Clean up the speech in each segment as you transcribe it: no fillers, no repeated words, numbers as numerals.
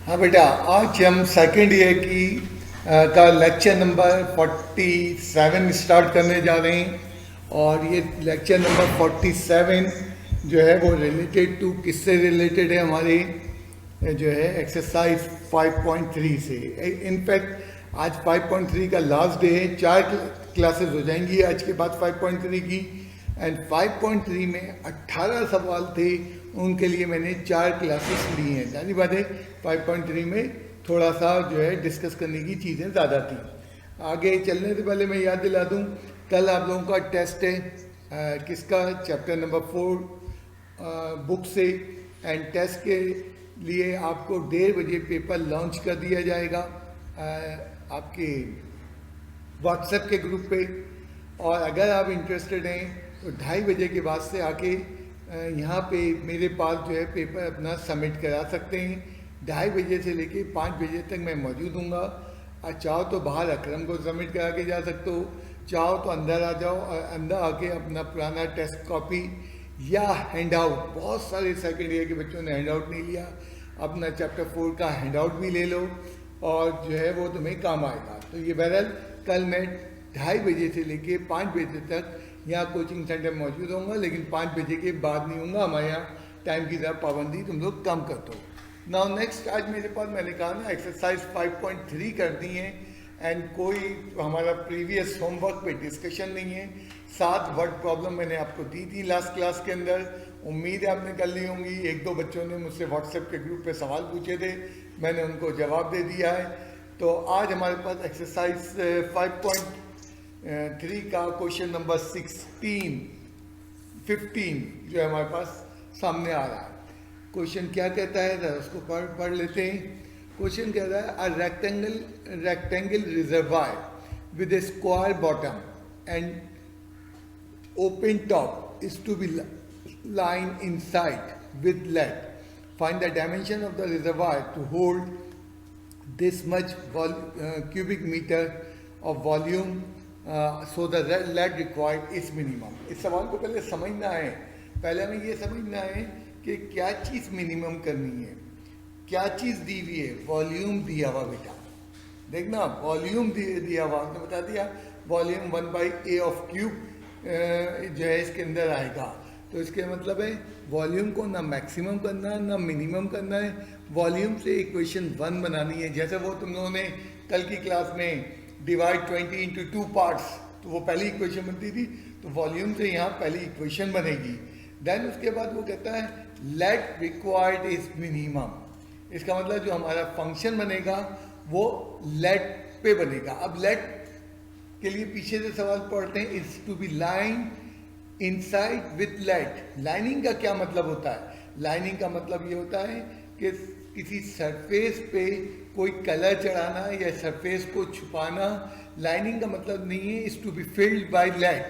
हाँ बेटा, आज हम सेकेंड ईयर की का लेक्चर नंबर 47 स्टार्ट करने जा रहे हैं। और ये लेक्चर नंबर 47 जो है वो रिलेटेड टू किससे रिलेटेड है, हमारे जो है एक्सरसाइज 5.3 से। इनफैक्ट आज 5.3 का लास्ट डे है, 4 क्लासेस हो जाएंगी आज के बाद 5.3 की। एंड 5.3 में 18 सवाल थे, उनके लिए मैंने 4 क्लासेस ली हैं। जानी बात है 5.3 में थोड़ा सा जो है डिस्कस करने की चीज़ें ज़्यादा थी। आगे चलने से पहले मैं याद दिला दूँ, कल आप लोगों का टेस्ट है किसका, चैप्टर नंबर 4 बुक से। एंड टेस्ट के लिए आपको 1:30 बजे पेपर लॉन्च कर दिया जाएगा आपके व्हाट्सएप के ग्रुप पे। और अगर आप इंटरेस्टेड हैं तो 2:30 बजे के बाद से आके यहाँ पे मेरे पास जो है पेपर अपना सबमिट करा सकते हैं। 2:30 बजे से लेके 5 बजे तक मैं मौजूद हूँगा। और चाहो तो बाहर अकरम को सबमिट करा के जा सकते हो, चाहो तो अंदर आ जाओ और अंदर आके अपना पुराना टेस्ट कॉपी या हैंड आउट, बहुत सारे सेकेंड ईयर के बच्चों ने हैंड आउट नहीं लिया, अपना चैप्टर 4 का हैंड आउट भी ले लो और जो है वो तुम्हें काम आएगा। तो ये बहरहाल कल मैं 2:30 बजे से लेके 5 बजे तक यहाँ कोचिंग सेंटर में मौजूद होऊंगा, लेकिन 5 बजे के बाद नहीं होऊंगा। हमारे यहाँ टाइम की ज़रा पाबंदी तुम लोग कम कर दो। नाउ नेक्स्ट, आज मेरे पास मैंने कहा ना एक्सरसाइज 5.3 करनी है। एंड कोई हमारा प्रीवियस होमवर्क पे डिस्कशन नहीं है। 7 वर्ड प्रॉब्लम मैंने आपको दी थी लास्ट क्लास के अंदर, उम्मीद है आपने कर ली होंगी। 1-2 बच्चों ने मुझसे व्हाट्सएप के ग्रुप पे सवाल पूछे थे, मैंने उनको जवाब दे दिया है। तो आज हमारे पास एक्सरसाइज 5.3 का क्वेश्चन नंबर 15 जो है हमारे पास सामने आ रहा है। क्वेश्चन क्या कहता है, उसको पढ़ लेते हैं। क्वेश्चन कह रहा है a rectangle reservoir with A square bottom and open top is to be lined inside with lead. Find the dimension of the reservoir to hold this much cubic meter of volume, so the lead required is minimum. इस सवाल को पहले समझना है, पहले हमें ये समझना है कि क्या चीज़ मिनिमम करनी है, क्या चीज़ दी हुई है। वॉल्यूम दिया हुआ बेटा, देखना वॉल्यूम दिया हुआ, आपने बता दिया वॉल्यूम 1/a ऑफ क्यूब जो है इसके अंदर आएगा। तो इसके मतलब है वॉल्यूम को ना मैक्सिमम करना है ना मिनिमम करना है, वॉल्यूम से इक्वेशन 1 बनानी है। जैसे वो तुम लोगों ने कल की क्लास में डिवाइड 20 into 2 पार्ट्स, तो वो पहली इक्वेशन बनती थी, तो वॉल्यूम से यहाँ पहली इक्वेशन बनेगी। देन उसके बाद वो कहता है लेट रिक्वायर्ड इज मिनिमम। इसका मतलब जो हमारा फंक्शन बनेगा वो लेट पे बनेगा। अब लेट के लिए पीछे से सवाल पढ़ते हैं, is to be line inside with lead. Lining का क्या मतलब होता है? लाइनिंग का मतलब ये होता है कि किसी सरफेस पे कोई कलर चढ़ाना या सरफेस को छुपाना। लाइनिंग का मतलब नहीं है is to be filled by lead.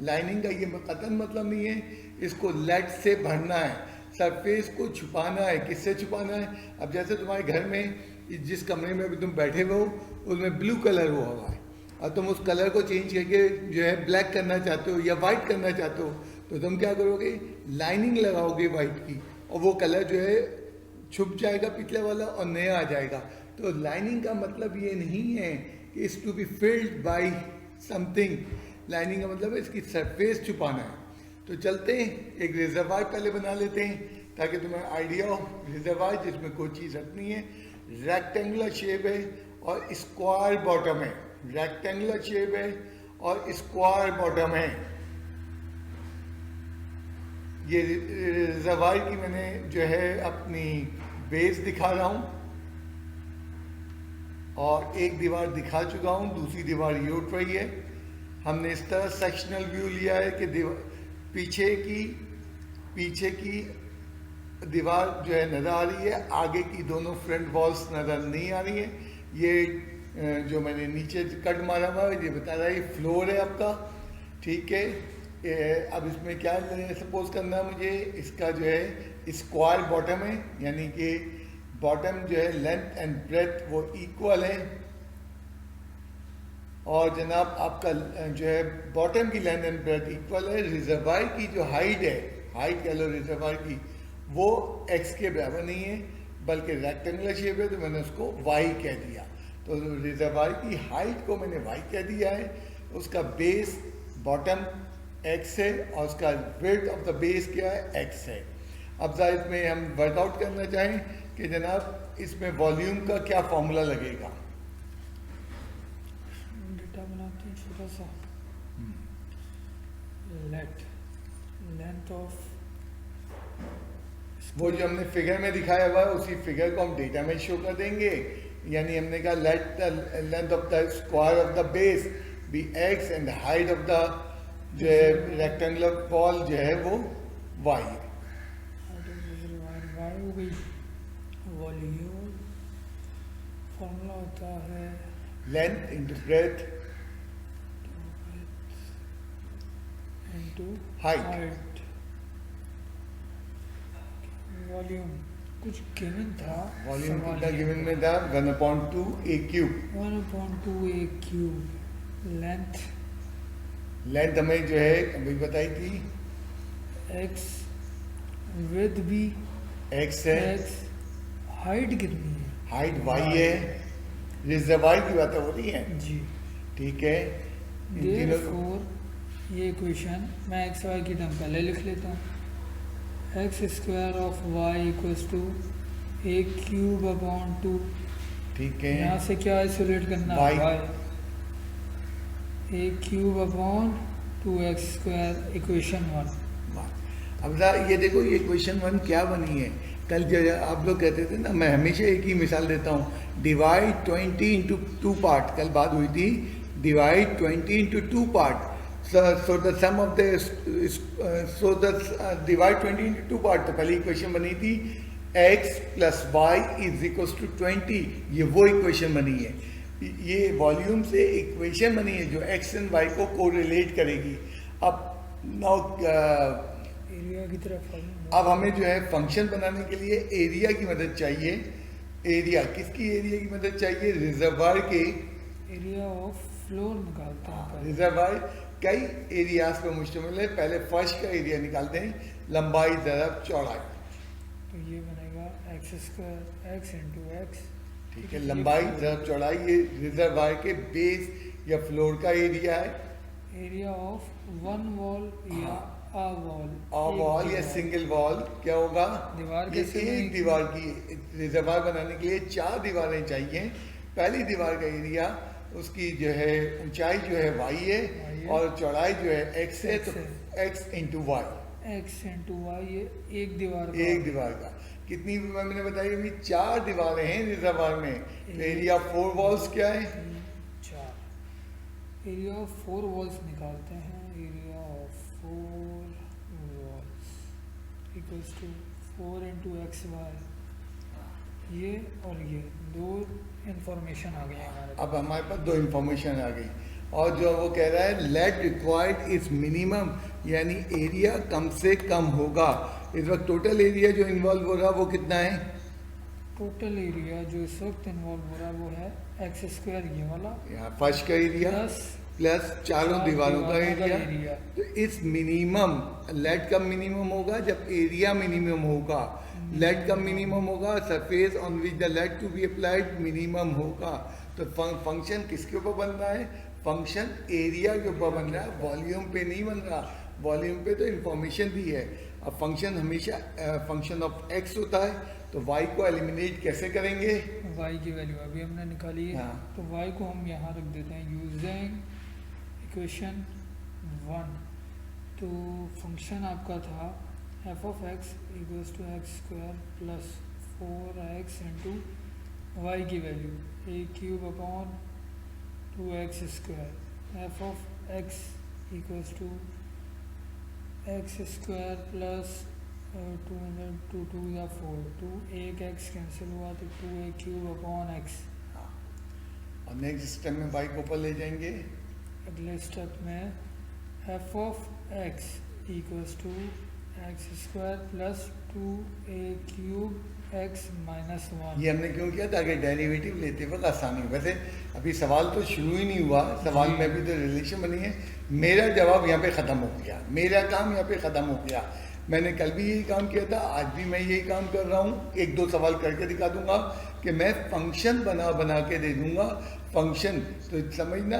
Lining का ये कतन मतलब नहीं है इसको लेड से भरना है, सरफेस को छुपाना है। किससे छुपाना है? अब जैसे तुम्हारे घर में जिस कमरे में भी तुम बैठे हुए हो उसमें ब्लू कलर हुआ हुआ है और तुम उस कलर को चेंज करके जो है ब्लैक करना चाहते हो या वाइट करना चाहते हो, तो तुम क्या करोगे, लाइनिंग लगाओगे वाइट की और वो कलर जो है छुप जाएगा पिछले वाला और नया आ जाएगा। तो लाइनिंग का मतलब ये नहीं है कि is to be filled by something. Lining का मतलब है इसकी सरफेस छुपाना है। तो चलते हैं एक रिजर्वायर पहले बना लेते हैं ताकि तुम्हें आइडिया हो। रिजर्वायर जिसमें कोई चीज़ रखनी है, रेक्टेंगुलर शेप है और स्क्वायर बॉटम है। रेक्टेंगुलर शेप है और स्क्वायर बॉटम है। ये रिजर्वायर की मैंने जो है अपनी बेस दिखा रहा हूँ और एक दीवार दिखा चुका हूँ, दूसरी दीवार ये उठ रही है। हमने इस तरह सेक्शनल व्यू लिया है कि पीछे की दीवार जो है नज़र आ रही है, आगे की दोनों फ्रंट वॉल्स नज़र नहीं आ रही है। ये जो मैंने नीचे कट मारा हुआ है ये बता रहा है ये फ्लोर है आपका, ठीक है। अब इसमें क्या सपोज करना है मुझे, इसका जो है स्क्वायर बॉटम है, यानी कि बॉटम जो है लेंथ एंड ब्रेथ वो इक्वल है। और जनाब आपका जो है बॉटम की लेंथ एंड ब्रेथ इक्वल है। रिजर्वायर की जो हाइट है, हाइट कह लो रिजर्वायर की, वो x के बराबर नहीं है बल्कि रेक्टेंगुलर शेप है तो मैंने उसको वाई कह दिया। तो रिजर्वायर की हाइट को मैंने वाई कह दिया है, उसका बेस बॉटम एक्स है और उसका विड्थ ऑफ द बेस क्या है, एक्स है। अब ज़रा इसमें हम वर्कआउट करना चाहें कि जनाब इसमें वॉल्यूम का क्या फॉर्मूला लगेगा। डेटा बनाते हैं छोटा सा। लेंथ ऑफ वो जो हमने फिगर में दिखाया हुआ है उसी फिगर को हम डेटा में शो कर देंगे। यानी हमने कहा let the length of the square of the base be x and height of the जो है रेक्टेंगुलर वॉल जो है वो वाई। वाई हो गई। वॉल्यूम फॉर्मूला होता है length into breadth into height. Volume कुछ गिवन था, वॉल्यूम कितना गिवन में था, 1/2 a cube. 1/2 a cube. Length हमें जो है अभी बताई थी, एक्स, विड्थ भी एक्स है, एक्स, हाइट कितनी है, हाइट वाई है, रिजर्वायर की बातें हो रही हैं जी। ठीक है। इन तीनों को देयरफॉर ये इक्वेशन मैं एक्स वाई की टर्म पहले लिख लेता हूँ। X square of y equals to a cube upon 2। ठीक है, यहाँ से क्या आइसोलेट करना है, Y। Y. A cube upon 2x square equation 1। अब जरा ये देखो ये क्वेश्चन 1 क्या बनी है। कल जो आप लोग कहते थे ना, मैं हमेशा एक ही मिसाल देता हूँ, डिवाइड 20 इंटू 2 पार्ट। कल बात हुई थी divide 20 into 2 part. So the sum of the so the divide 20 into 2 part. तो पहली इक्वेशन बनी थी x plus y is equal to 20। ये वो इक्वेशन बनी है, ये वॉल्यूम से इक्वेशन बनी है जो x एंड y को कोरिलेट करेगी। अब नाउ एरिया की तरफ अब हमें जो है फंक्शन बनाने के लिए एरिया की मदद चाहिए। एरिया किसकी एरिया की मदद चाहिए, रिजर्वायर के। एरिया ऑफ फ्लोर निकालते हैं पहले। रिजर्वायर कई एरियाज पर मुश्तमिल है। पहले फर्श का एरिया निकालते हैं, लंबाई ज़रब चौड़ाई। तो ये बनेगा x square x into x. ठीक है, लंबाई ज़रब चौड़ाई, ये रिजर्वायर के बेस या फ्लोर का एरिया है। एरिया ऑफ वन वॉल या आ वॉल। वॉल या सिंगल वॉल क्या होगा, दीवार ये कैसे एक बनेगी? दीवार की रिजर्वायर बनाने के लिए 4 दीवारें चाहिए। पहली दीवार का एरिया उसकी जो है ऊंचाई जो है y है और चौड़ाई जो है x है। तो x into y, x into y, ये एक दीवार का। एक दीवार का कितनी मैंने बताई अभी, 4 दीवारें हैं रिजर्वायर में। तो एरिया 4 वॉल्स क्या है, 4। एरिया ऑफ 4 वॉल्स निकालते हैं। Area of 4 walls equals to 4 into x y. ये और ये दो इंफॉर्मेशन आ गई हमारे पास। अब हमारे पास 2 इंफॉर्मेशन आ गई। और जो वो कह रहा है लेट रिक्वायर्ड इज मिनिमम, यानी एरिया कम से कम होगा। इस वक्त टोटल एरिया जो इन्वॉल्व हो रहा है वो कितना है, टोटल एरिया जो इस वक्त इन्वॉल्व हो रहा है वो है एक्स स्क्वायर ये वाला यहाँ फर्श का एरिया प्लस चारों दीवारों का एरिया। तो इस मिनिमम, लेट का मिनिमम होगा जब एरिया मिनिमम होगा। लेट का मिनिमम होगा, surface on which the let to be applied minimum होगा। तो फंक्शन किसके ऊपर बन रहा है, फंक्शन एरिया के ऊपर बन रहा है, वॉल्यूम पे नहीं बन रहा। वॉल्यूम पे तो इंफॉर्मेशन दी है। अब फंक्शन हमेशा फंक्शन ऑफ एक्स होता है, तो वाई को एलिमिनेट कैसे करेंगे, वाई की वैल्यू अभी हमने निकाली है। हाँ। तो वाई को हम यहाँ रख देते हैं यूजिंग इक्वेशन 1। तो फंक्शन आपका था F of x equals to x square plus 4x into Y की value A cube upon 2x square. F of x equals to x square plus 2 या 4, 2 एक एक्स कैंसिल हुआ तो 2a क्यूब अपॉन एक्स। और next step में y को ऊपर ले जाएंगे। अगले स्टेप में f of x equals to x square plus 2a cube x minus 1। ये हमने क्यों किया, ताकि डेरिवेटिव लेते वक्त आसानी हो। वैसे अभी सवाल तो शुरू ही नहीं हुआ, सवाल में भी तो रिलेशन बनी है। मेरा जवाब यहाँ पे ख़त्म हो गया, मेरा काम यहाँ पे ख़त्म हो गया। मैंने कल भी यही काम किया था, आज भी मैं यही काम कर रहा हूँ। एक दो सवाल करके दिखा दूंगा कि मैं फंक्शन बना बना के दे दूंगा। फंक्शन तो समझना,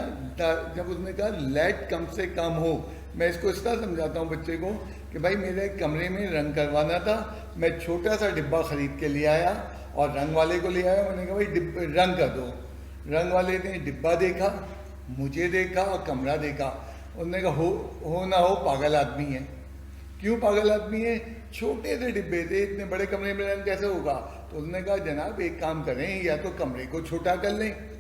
जब उसने कहा लेट कम से कम हो, मैं इसको इस तरह समझाता हूँ बच्चे को कि भाई मेरे कमरे में रंग करवाना था, मैं छोटा सा डिब्बा खरीद के ले आया और रंग वाले को ले आया। मैंने कहा भाई रंग कर दो। रंग वाले ने डिब्बा देखा, मुझे देखा और कमरा देखा। उसने कहा हो ना हो पागल आदमी है। क्यों पागल आदमी है? छोटे से डिब्बे थे, इतने बड़े कमरे में रंग कैसे होगा? तो उसने कहा जनाब एक काम करें, या तो कमरे को छोटा कर लें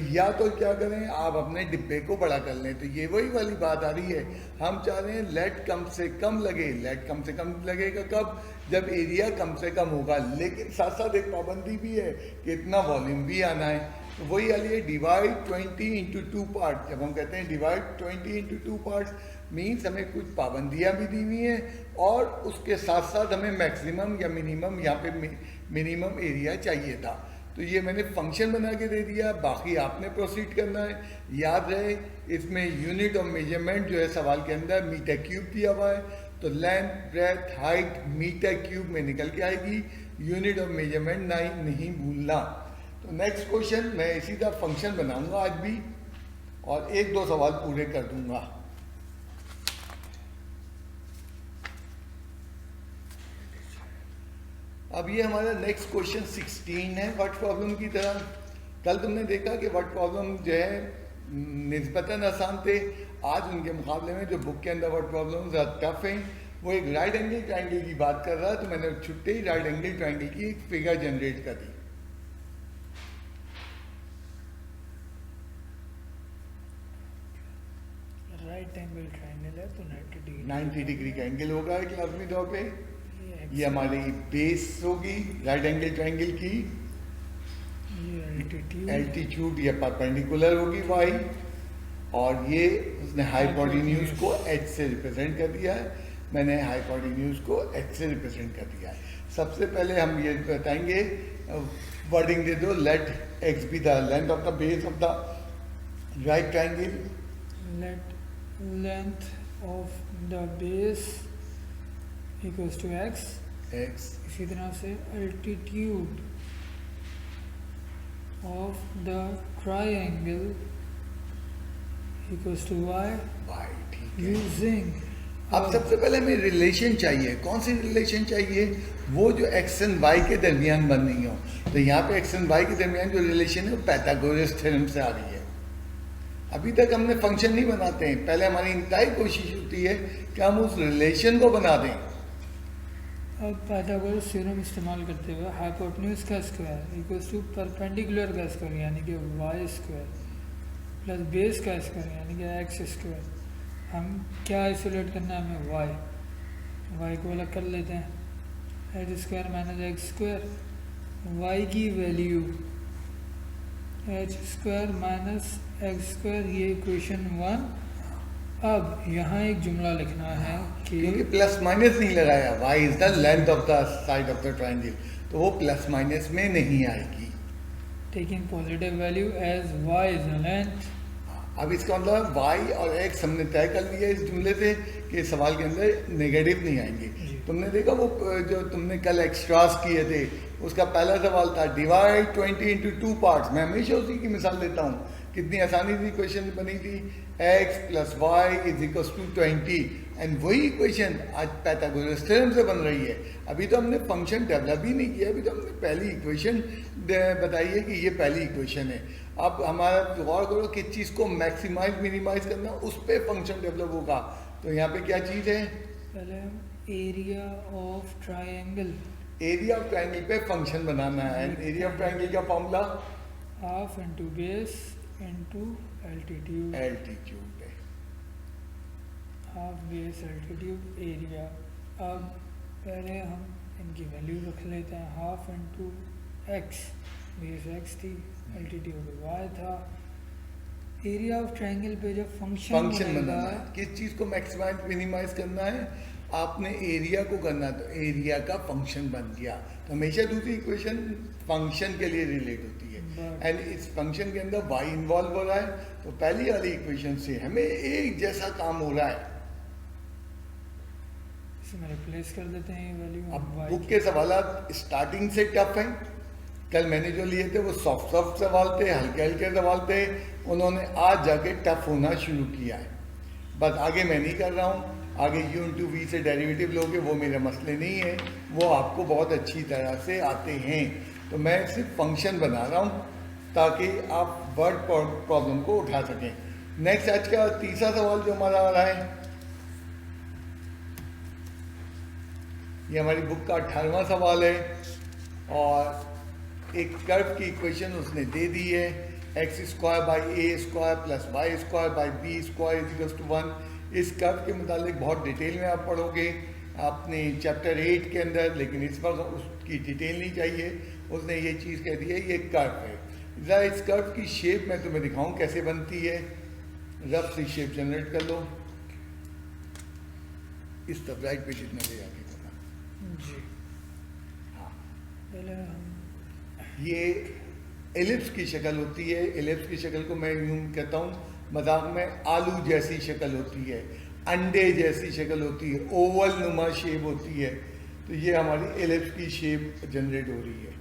या तो क्या करें आप अपने डिब्बे को बड़ा कर लें। तो ये वही वाली बात आ रही है, हम चाह रहे हैं लेट कम से कम लगे। लेट कम से कम लगेगा कब? जब एरिया कम से कम होगा, लेकिन साथ साथ एक पाबंदी भी है कि इतना वॉल्यूम भी आना है। तो वही वाली है डिवाइड 20 इंटू 2 पार्ट। जब हम कहते हैं डिवाइड 20 इंटू 2 पार्ट्स, मीन्स हमें कुछ पाबंदियां भी दी हुई हैं और उसके साथ साथ हमें मैक्सिमम या मिनिमम, यहाँ पे मिनिमम एरिया चाहिए था। तो ये मैंने फंक्शन बना के दे दिया, बाकी आपने प्रोसीड करना है। याद रहे इसमें यूनिट ऑफ मेजरमेंट जो है सवाल के अंदर मीटर क्यूब दिया हुआ है, तो length breadth height metre cube में निकल के आएगी। यूनिट ऑफ मेजरमेंट नहीं भूलना। तो नेक्स्ट क्वेश्चन मैं इसी तरह फंक्शन बनाऊंगा आज भी और एक दो सवाल पूरे कर दूंगा। अब ये हमारा नेक्स्ट क्वेश्चन 16 है वर्ड प्रॉब्लम की तरह। कल तुमने देखा कि वर्ड प्रॉब्लम जो है निस्बतन आसान थे, आज उनके मुकाबले में जो बुक के अंदर वर्ड प्रॉब्लम ज़्यादा टफ हैं। वो एक राइट एंगल ट्रायंगल की बात कर रहा है, तो मैंने छुट्टे ही राइट एंगल ट्रायंगल की एक फिगर जनरेट कर दी। राइट एंगल ट्रायंगल है तो 90 डिग्री का एंगल होगा एक लाजमी तौर पे। ये हमारी बेस होगी राइट एंगल ट्रायंगल की। एल्टीट्यूड या परपेंडिकुलर होगी वाई, और ये उसने हाइपोटेन्यूज को एच से रिप्रेजेंट कर दिया है। मैंने हाइपोटेन्यूज को एच से रिप्रेजेंट कर दिया है। सबसे पहले हम ये बताएंगे, वर्डिंग दे दो, let x be the length of the base of the right triangle. Let length of the base equals to x. इसी तरह से altitude of the triangle equals to y. ठीक है। यूजिंग, अब सबसे पहले हमें रिलेशन चाहिए। कौन सी रिलेशन चाहिए? वो जो एक्स एंड वाई के दरमियान बन रही हो। तो यहाँ पे एक्स एंड वाई के दरमियान जो रिलेशन है वो पाइथागोरस थ्योरम से आ रही है। अभी तक हमने फंक्शन नहीं बनाते हैं, पहले हमारी इंतहाई कोशिश होती है कि हम उस रिलेशन को बना दें। अब पाइथागोरस थ्योरम इस्तेमाल करते हुए हाइपोटेन्यूज का स्क्वायर इक्वल्स टू परपेंडिकुलर का स्क्वायर यानी कि वाई स्क्वायर प्लस बेस का स्क्वायर यानी कि एक्स स्क्वायर। हम क्या आइसोलेट करना है? हमें वाई को अलग कर लेते हैं। H square minus x square, Y की value H square minus x square, ये इक्वेशन 1। अब यहाँ एक जुमला लिखना है कि क्योंकि प्लस माइनस नहीं लगाया, y is the length of the side of the triangle, तो वो प्लस माइनस में नहीं आएगी। Taking positive value as y is the length. अब इसका मतलब वाई और एक्स हमने तय कर लिया इस जुमले से कि सवाल के अंदर नेगेटिव नहीं आएंगे। तुमने देखा वो जो तुमने कल एक्स्ट्रास किए थे, उसका पहला सवाल था डिवाइड 20 इंटू 2 पार्ट्स। मैं हमेशा उसी की मिसाल देता हूँ, कितनी आसानी से इक्वेशन बनी थी, x plus y is equals to 20। And वही इक्वेशन आज पाइथागोरस थ्योरम से बन रही है। अभी तो हमने फंक्शन डेवलप ही नहीं किया, अभी तो हमने पहली इक्वेशन बताई है कि ये पहली इक्वेशन है। अब हमारा गौर करो किस चीज़ को मैक्सिमाइज मिनिमाइज करना, उस पर फंक्शन डेवलप होगा। तो यहाँ पे क्या चीज़ है? पहले area of triangle, area of triangle पे फंक्शन बनाना है। एरिया ऑफ ट्रायंगल का formula half into base into altitude. Altitude है, हाफ बेस एल्टीट्यूड एरिया। अब पहले हम इनकी वैल्यू रख लेते हैं। Half into x, base x थी, एल्टीट्यूड वाई था। एरिया ऑफ ट्रायंगल पे जब फंक्शन बनाना है, किस चीज़ को मैक्सिमाइज मिनिमाइज करना है, आपने एरिया को करना, तो एरिया का फंक्शन बन गया। तो हमेशा दूसरी इक्वेशन फंक्शन के लिए रिलेट होती है। एंड इस फंक्शन के अंदर y इन्वॉल्व हो रहा है, तो पहली वाली इक्वेशन से हमें एक जैसा काम हो रहा है। इसमें रिप्लेस कर देते हैं ये वैल्यू अब y बुक के सवाल स्टार्टिंग से टफ हैं। कल मैंने जो लिए थे वो सॉफ्ट सॉफ्ट सवाल थे, हल्के हल्के सवाल थे, उन्होंने आज जाके टफ होना शुरू किया है। बस आगे मैं नहीं कर रहा हूँ, आगे u इंटू वी से डेरिवेटिव लोगे वो मेरे मसले नहीं है, वो आपको बहुत अच्छी तरह से आते हैं। तो मैं सिर्फ फंक्शन बना रहा हूँ ताकि आप वर्ड प्रॉब्लम को उठा सकें। नेक्स्ट आज का तीसरा सवाल जो हमारा आ रहा है, ये हमारी बुक का 18वां सवाल है और एक कर्व की इक्वेशन उसने दे दी है, x square by A square plus Y square by B square is equals to 1। इस कर्व के मुतालिक बहुत डिटेल में आप पढ़ोगे आपने चैप्टर 8 के अंदर, लेकिन इस वक्त उसकी डिटेल नहीं चाहिए। उसने ये चीज़ कह दी है ये कर्व है। ज़रा इस कर्व की शेप मैं तुम्हें दिखाऊं कैसे बनती है। रफ सी शेप जनरेट कर लो, इस तरफ राइट पे जितना ले आगे करना। जी हाँ, पहले हम ये एलिप्स की शक्ल होती है। एलिप्स की शक्ल को मैं यूं कहता हूँ मजाक में, आलू जैसी शक्ल होती है, अंडे जैसी शक्ल होती है, ओवल नुमा शेप होती है। तो ये हमारी एलिप्स की शेप जनरेट हो रही है।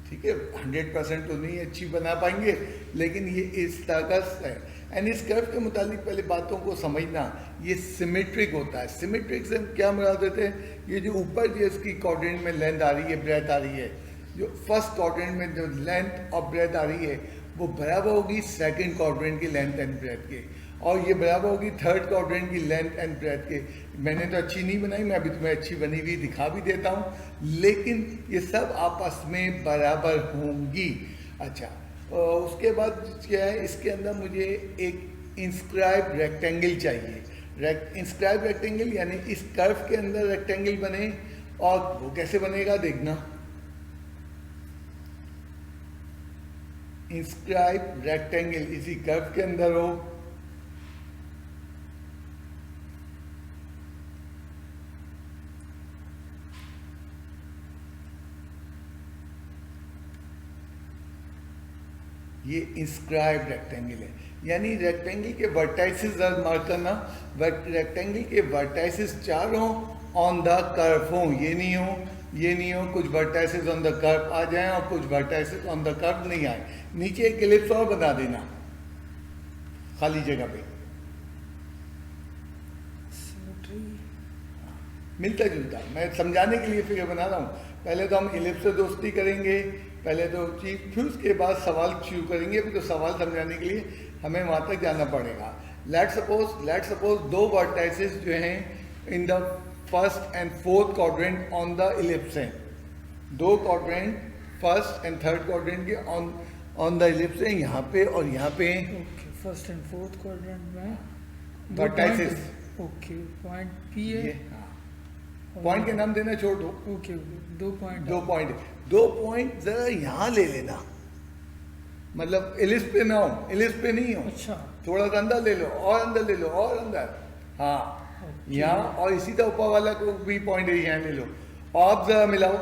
ठीक है, 100% तो नहीं अच्छी बना पाएंगे, लेकिन ये इस तरह का है। एंड इस कर्व के मुतालिक पहले बातों को समझना, ये सिमेट्रिक होता है। सिमेट्रिक से हम क्या मुराद देते हैं, ये जो ऊपर जो इसकी क्वाड्रेंट में लेंथ आ रही है, ब्रेथ आ रही है, जो फर्स्ट क्वाड्रेंट में जो लेंथ और ब्रेथ आ रही है वो बराबर होगी सेकंड क्वाड्रेंट की लेंथ एंड ब्रेथ के, और ये बराबर होगी थर्ड क्वाड्रेंट की लेंथ एंड ब्रेथ के। मैंने तो अच्छी नहीं बनाई, मैं अभी तुम्हें अच्छी बनी हुई दिखा भी देता हूँ, लेकिन ये सब आपस में बराबर होंगी। अच्छा, उसके बाद क्या है, इसके अंदर मुझे एक इंस्क्राइब रेक्टेंगल चाहिए। इंस्क्राइब रेक्टेंगल यानी इस कर्व के अंदर रेक्टेंगल बने, और वो कैसे बनेगा देखना। इंस्क्राइब रेक्टेंगल इसी कर्व के अंदर हो, ये इंस्क्राइब रेक्टेंगल है। यानी रेक्टेंगल के वर्टाइसेस मार्क करना, रेक्टेंगल के वर्टाइसेस 4 हों, ऑन द कर्व हों, ये नहीं हो, ये नहीं हो, कुछ वर्टाइसेस ऑन द कर्व आ जाएं और कुछ वर्टाइसेस ऑन द कर्व नहीं आए। नीचे एक एलिप्स और बना देना खाली जगह पे, सिमेट्री मिलता जुलता। मैं समझाने के लिए फिगर बना रहा हूँ। पहले तो हम एलिप्स से दोस्ती करेंगे, पहले तो चीज, फिर उसके बाद सवाल शुरू करेंगे, फिर तो सवाल समझाने के लिए हमें वहाँ तक जाना पड़ेगा। लेट सपोज 2 वर्टाइसेस जो हैं in the first and fourth quadrant on the ellipse हैं। 2 quadrant first and third quadrant के ऑन द इलिप्स हैं, यहाँ पे और यहाँ पे। Okay, first and fourth quadrant में वर्टाइसेस, ओके, पॉइंट पी है। पॉइंट के नाम देना छोड़ दो। ओके, 2 पॉइंट, 2 पॉइंट जरा यहाँ ले लेना, मतलब एलिप्स पे ना हो, एलिप्स पे नहीं हो। अच्छा, थोड़ा सा अंदर ले लो, और अंदर ले लो, और अंदर, हाँ यहाँ, और इसी तरह ऊपर वाला को भी पॉइंट यहाँ ले लो, और जरा मिलाओ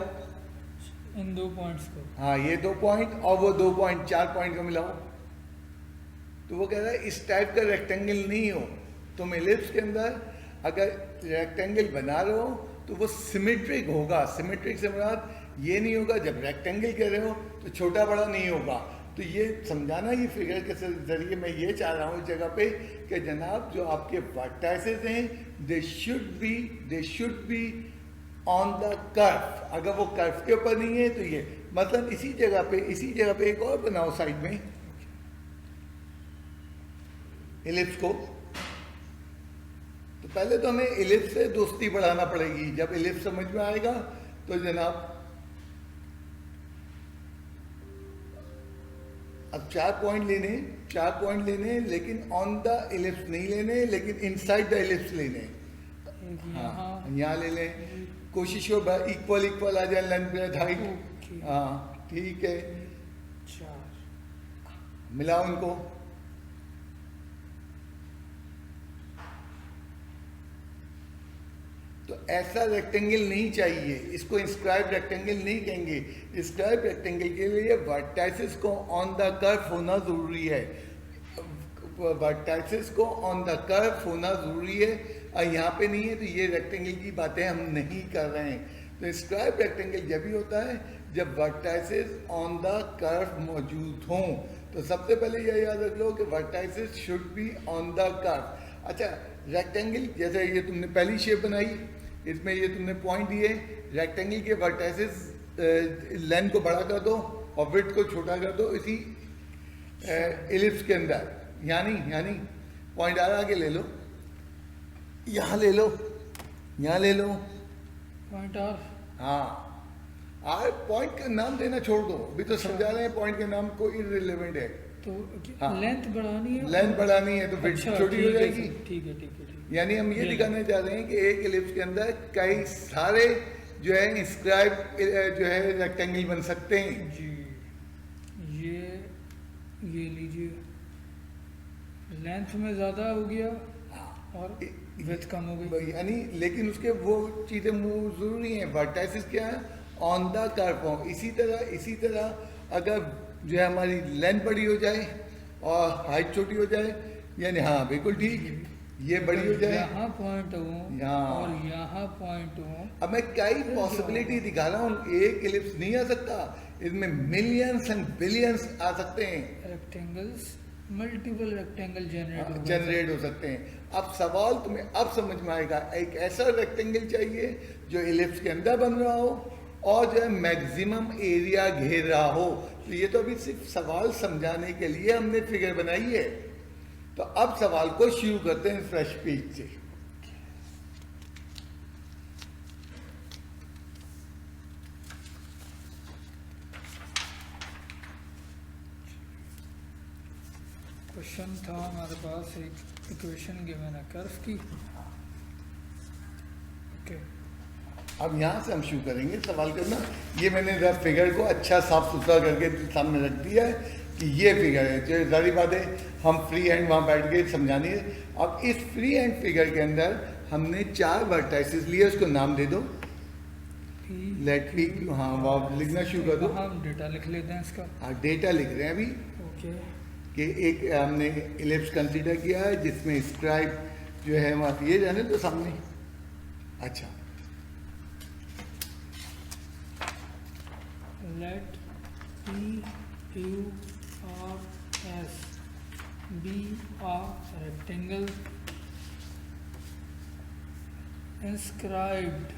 इन 2 पॉइंट्स को। हाँ, ये 2 पॉइंट और वो 2 पॉइंट, 4 पॉइंट को मिलाओ। तो वो कह रहा है इस टाइप का रेक्टेंगल नहीं हो। तुम एलिप्स के अंदर अगर रेक्टेंगल बना रहे हो तो वो सिमेट्रिक होगा। सिमेट्रिक से मुराद ये नहीं होगा, जब रेक्टेंगल कह रहे हो तो छोटा बड़ा नहीं होगा। तो ये समझाना, ये फिगर के जरिए मैं ये चाह रहा हूँ इस जगह पे कि जनाब जो आपके वर्टाइसेस हैं they should be on the curve. अगर वो कर्व के ऊपर नहीं है तो ये, मतलब इसी जगह पे एक और बनाओ साइड में एलिप्स को। तो पहले तो हमें एलिप्स से दोस्ती बढ़ाना पड़ेगी। जब एलिप्स समझ में आएगा तो जनाब अब 4 पॉइंट लेने, लेकिन ऑन द एलिप्स नहीं लेने, लेकिन इनसाइड द एलिप्स लेने। हाँ, यहाँ ले लें, कोशिश हो इक्वल आ जाए लेंथ ब्रेथ हाइट। हाँ ठीक है, 4 मिलाओ इनको। तो ऐसा रेक्टेंगल नहीं चाहिए, इसको इंस्क्राइब रेक्टेंगल नहीं कहेंगे। इंस्क्राइब रेक्टेंगल के लिए वर्टाइसेस को ऑन द कर्व होना जरूरी है। वर्टाइसेस को ऑन द कर्व होना ज़रूरी है, और यहाँ पे नहीं है, तो ये रेक्टेंगल की बातें हम नहीं कर रहे हैं। तो स्क्वायर रेक्टेंगल जब भी होता है जब वर्टाइसेस ऑन द कर्व मौजूद हों। तो सबसे पहले यह याद रख लो कि vertices should be on the curve. अच्छा, रेक्टेंगल जैसे ये तुमने पहली शेप बनाई, इसमें ये तुमने पॉइंट दिए, रेक्टेंगल के वर्टाइसेस लेंथ को बड़ा कर दो और विड्थ को छोटा कर दो इसी एलिप्स के अंदर। यानी पॉइंट आगे ले लो, यहाँ ले लो, यहाँ ले लो, पॉइंट आर। हाँ, आर पॉइंट का नाम देना छोड़ दो, अभी तो समझा रहे हैं पॉइंट के नाम को इररिलेवेंट है। तो हाँ। लेंथ बढ़ानी है, लेंथ बढ़ानी है तो फिर अच्छा, छोटी हो ठीक है, जाएगी। ठीक है, ठीक है, ठीक है। यानी हम ये ये दिखाना चाह रहे हैं कि एक एलिप्स के अंदर कई सारे जो है इंस्क्राइब जो है रेक्टेंगल बन सकते हैं। जी, ये लीजिए, लेंथ में ज़्यादा हो गया और विड्थ कम हो गई। यानी लेकिन उसके वो चीज़ें ज़रूरी हैं। वर्टाइसेस क्या है, ऑन द कर्व। इसी तरह अगर जो है हमारी लेंथ बड़ी हो जाए और हाइट छोटी हो जाए, यानी हाँ बिल्कुल ठीक, ये बड़ी हो जाए, यहाँ पॉइंट हो यहाँ। और यहाँ पॉइंट हो। अब मैं कई पॉसिबिलिटी दिखा रहा हूँ, एक एलिप्स नहीं आ सकता, इसमें मिलियंस एंड बिलियंस आ सकते हैं। रेक्टेंगल्स, मल्टीपल रेक्टेंगल जनरेट हो सकते हैं। अब सवाल तुम्हें अब समझ में आएगा, एक ऐसा रेक्टेंगल चाहिए जो एलिप्स के अंदर बन रहा हो और जो है मैक्सिमम एरिया घेर रहा हो। तो ये तो अभी सिर्फ सवाल समझाने के लिए हमने फिगर बनाई है। तो अब सवाल को शुरू करते हैं फ्रेश पेज से। क्वेश्चन था हमारे पास, एक इक्वेशन गिवन है कर्व की। ओके, अब यहाँ से हम शुरू करेंगे सवाल करना। ये मैंने जरा फिगर को अच्छा साफ सुथरा करके सामने रख दिया है कि ये फिगर है। जो सारी बातें हम फ्री हैंड वहाँ बैठ के समझानी है। अब इस फ्री हैंड फिगर के अंदर हमने 4 वर्टाइसेस लिए, उसको नाम दे दो। लेट पी, हाँ वहाँ लिखना शुरू कर दो। हम डेटा लिख लेते हैं इसका। हाँ, डेटा लिख रहे हैं अभी ओके, कि एक हमने इलिप्स कंसीडर किया है जिसमें स्क्राइब जो है वहाँ ये जाने तो सामने। अच्छा, let P Q R S B a rectangle inscribed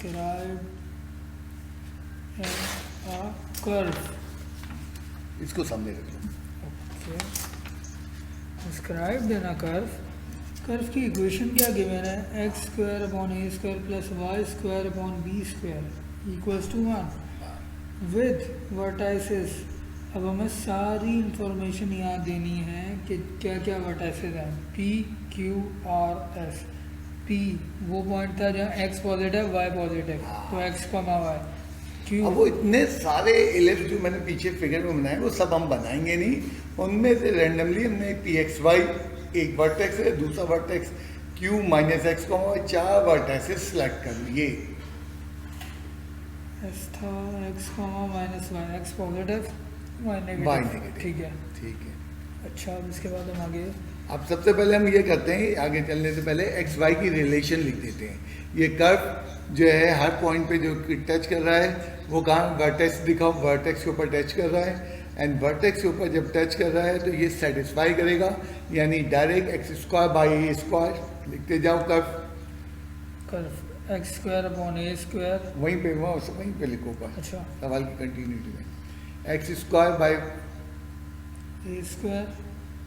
in a curve। इसको सामने रख लो। Okay, inscribed in a curve। Curve की इक्वेशन क्या गिवन है, x square upon A square plus Y square upon B square equals to 1 with vertices. अब हमें सारी इंफॉर्मेशन यहाँ देनी है कि क्या क्या वर्टाइसेस हैं। P Q R S. P वो पॉइंट था जहाँ एक्स पॉजिटिव वाई पॉजिटिव, तो एक्स कमा वाई। क्यू, अब वो इतने सारे एलिप्स जो मैंने पीछे फिगर में बनाए वो सब हम बनाएंगे नहीं, उनमें से रैंडमली हमने पी एक्स वाई एक वर्टेक्स है, दूसरा वर्टेक्स क्यू माइनस एक्स को 4 वर्टेक्सेस सेलेक्ट कर लिए। एस था x comma minus y, x positive y Y negative, negative. ठीक है। ठीक है, अच्छा, अब इसके बाद हम आगे अब सबसे पहले हम ये करते हैं, आगे चलने से पहले एक्स वाई की रिलेशन लिख देते हैं। ये कर्व जो है हर पॉइंट पे जो टच कर रहा है वो कहाँ, वर्टेक्स दिखाओ, वर्टेक्स के ऊपर टच कर रहा है, एंड वर्टेक्स के ऊपर जब टच कर रहा है तो ये सेटिस्फाई करेगा, यानी direct X square by A square लिखते जाओ curve. Curve X square upon A square, वहीं पे लिखो का अच्छा, सवाल की कंटिन्यूटी में, X square by A square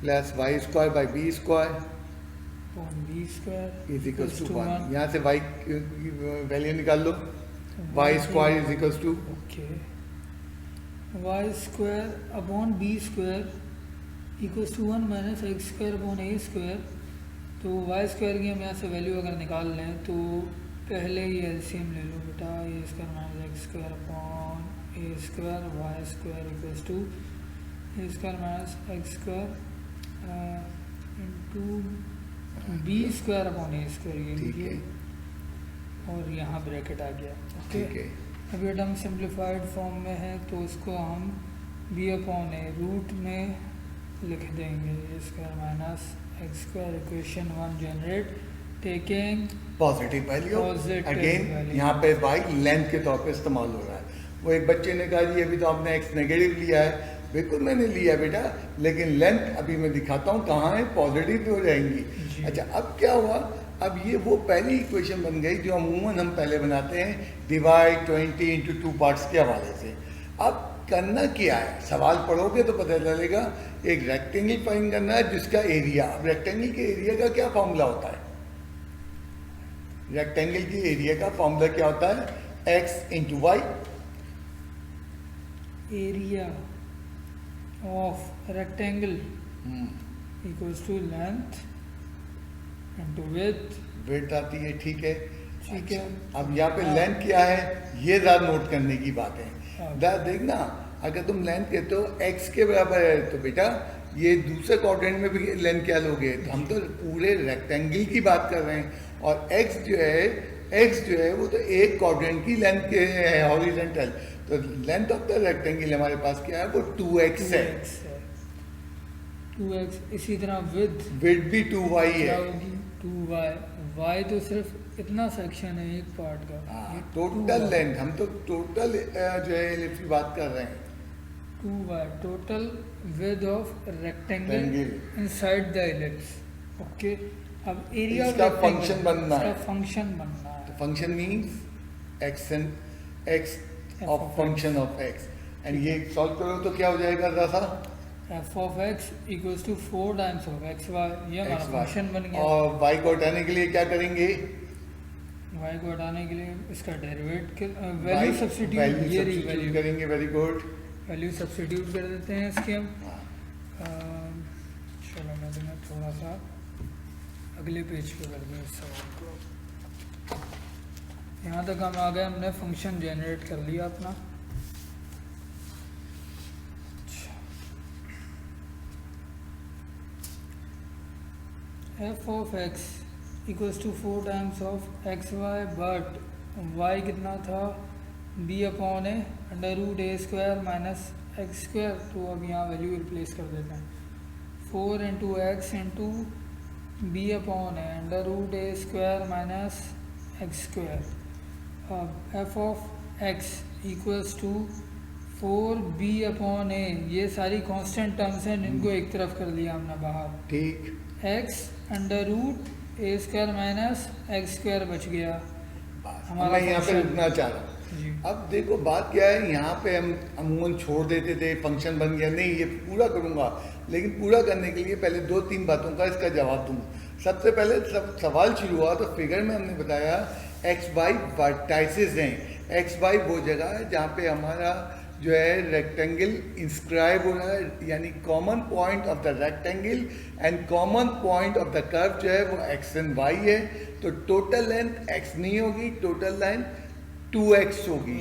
plus Y square by B square upon B square is equals to 1। 1। यहाँ से वाई वैल्यू निकाल लो, Y square is equals to, okay, Y square upon B square equals to 1 minus x square upon A square. तो Y square की हम यहाँ से value अगर निकाल लें तो पहले ये एलसीएम ले लो बेटा, A square minus x square upon A square Y square equals to A square minus x square into B square upon A square, ये ठीक है, लिखिए, और यहाँ ब्रैकेट आ गया। ओके, ठीक है। अभी ये टर्म सिंप्लीफाइड फॉर्म में है तो उसको हम बी अपॉन ए रूट में लिख देंगे A square minus x square equation 1 generate taking positive value. Positive again value। यहाँ पे वाई लेंथ के तौर पे इस्तेमाल हो रहा है। वो एक बच्चे ने कहा जी अभी तो आपने एक्स नेगेटिव लिया है, बिल्कुल मैंने लिया बेटा, लेकिन लेंथ अभी मैं दिखाता हूँ कहाँ है, पॉजिटिव हो जाएंगी। जी। अच्छा अब क्या हुआ, अब ये वो पहली इक्वेशन बन गई जो अमूमन हम पहले बनाते हैं डिवाइड 20 इंटू 2 पार्ट्स के हवाले से। अब करना क्या है, सवाल पढ़ोगे तो पता चलेगा। एक रेक्टेंगल फाइंड करना है जिसका एरिया, अब रेक्टेंगल के एरिया का क्या फॉर्मूला होता है, रेक्टेंगल की एरिया का फॉर्मूला क्या होता है, x into y. Area of rectangle equals to length into width. Width आती है, ठीक है। ठीक है। अब यहाँ पे लेंथ क्या है, ये ज़्यादा नोट करने की बात है। हाँ। देखना, अगर तुम लेंथ कहते हो x के बराबर है तो बेटा ये दूसरे क्वाड्रेंट में भी लेंथ क्या लोगे, तो हम तो पूरे रेक्टेंगल की बात कर रहे हैं। और x जो है वो तो एक क्वाड्रेंट की लेंथ के है हॉरिजॉन्टल, तो लेंथ ऑफ द रेक्टेंगल हमारे पास क्या है, वो 2x है। 2x। इसी तरह विड्थ भी 2y क्या है। होगी, 2y। y तो सिर्फ इतना सेक्शन है एक पार्ट का। ये टोटल 2y। लेंथ, हम तो टोटल जो है एलिप्स की बात कर रहे हैं। 2y total width of rectangle Rectangle। Inside the ellipse. Okay. अब एरिया इसका function बनना है। फंक्शन बनना तो है। Function means x of of function of x, and ये सॉल्व करो तो क्या हो जाएगा जरा f of x equals to 4 times of x y। ये हमारा x फंक्शन बन गया। और y को हटाने के लिए क्या करेंगे, y को हटाने के लिए इसका डेरिवेट वैल्यू सब्स्टिट्यूट, ये रही वैल्यू, करेंगे। Very good. वैल्यू सब्स्टिट्यूट कर देते हैं इसके हम। चलो मैं तुम्हें थोड़ा सा अगले पेज पे कर दूँ इस सवाल को। यहाँ तक हम आ गए, हमने फंक्शन जनरेट कर लिया अपना। f of x equals to 4 times of X Y, but y कितना था, b अपॉन A under root A square minus x square. तो अब यहाँ वैल्यू रिप्लेस कर देते हैं, 4 into X into B upon A under root A square minus x square. अब F of x equals to 4b upon ए, ये सारी कांस्टेंट टर्म्स हैं जिनको एक तरफ कर दिया हमने बाहर। ठीक। x अंडर रूट ए स्क्वायर माइनस एक्स स्क्वायर बच गया हमारा। मैं यहाँ पे function। रुकना चाह रहा हूँ। जी। अब देखो बात क्या है, यहाँ पे हम अमूमन छोड़ देते थे, फंक्शन बन गया, नहीं ये पूरा करूँगा, लेकिन पूरा करने के लिए पहले 2-3 बातों का इसका जवाब दूँ। सबसे पहले सवाल शुरू हुआ तो फिगर में हमने बताया एक्स वाई वर्टाइसेस हैं। एक्स वाई वो जगह है जहाँ पे हमारा जो है रेक्टेंगल इंस्क्राइब हो रहा है, यानी common point of the rectangle and common point of the curve जो है वो एक्स एंड वाई है। तो टोटल लेंथ एक्स नहीं होगी, टोटल लेंथ 2x होगी।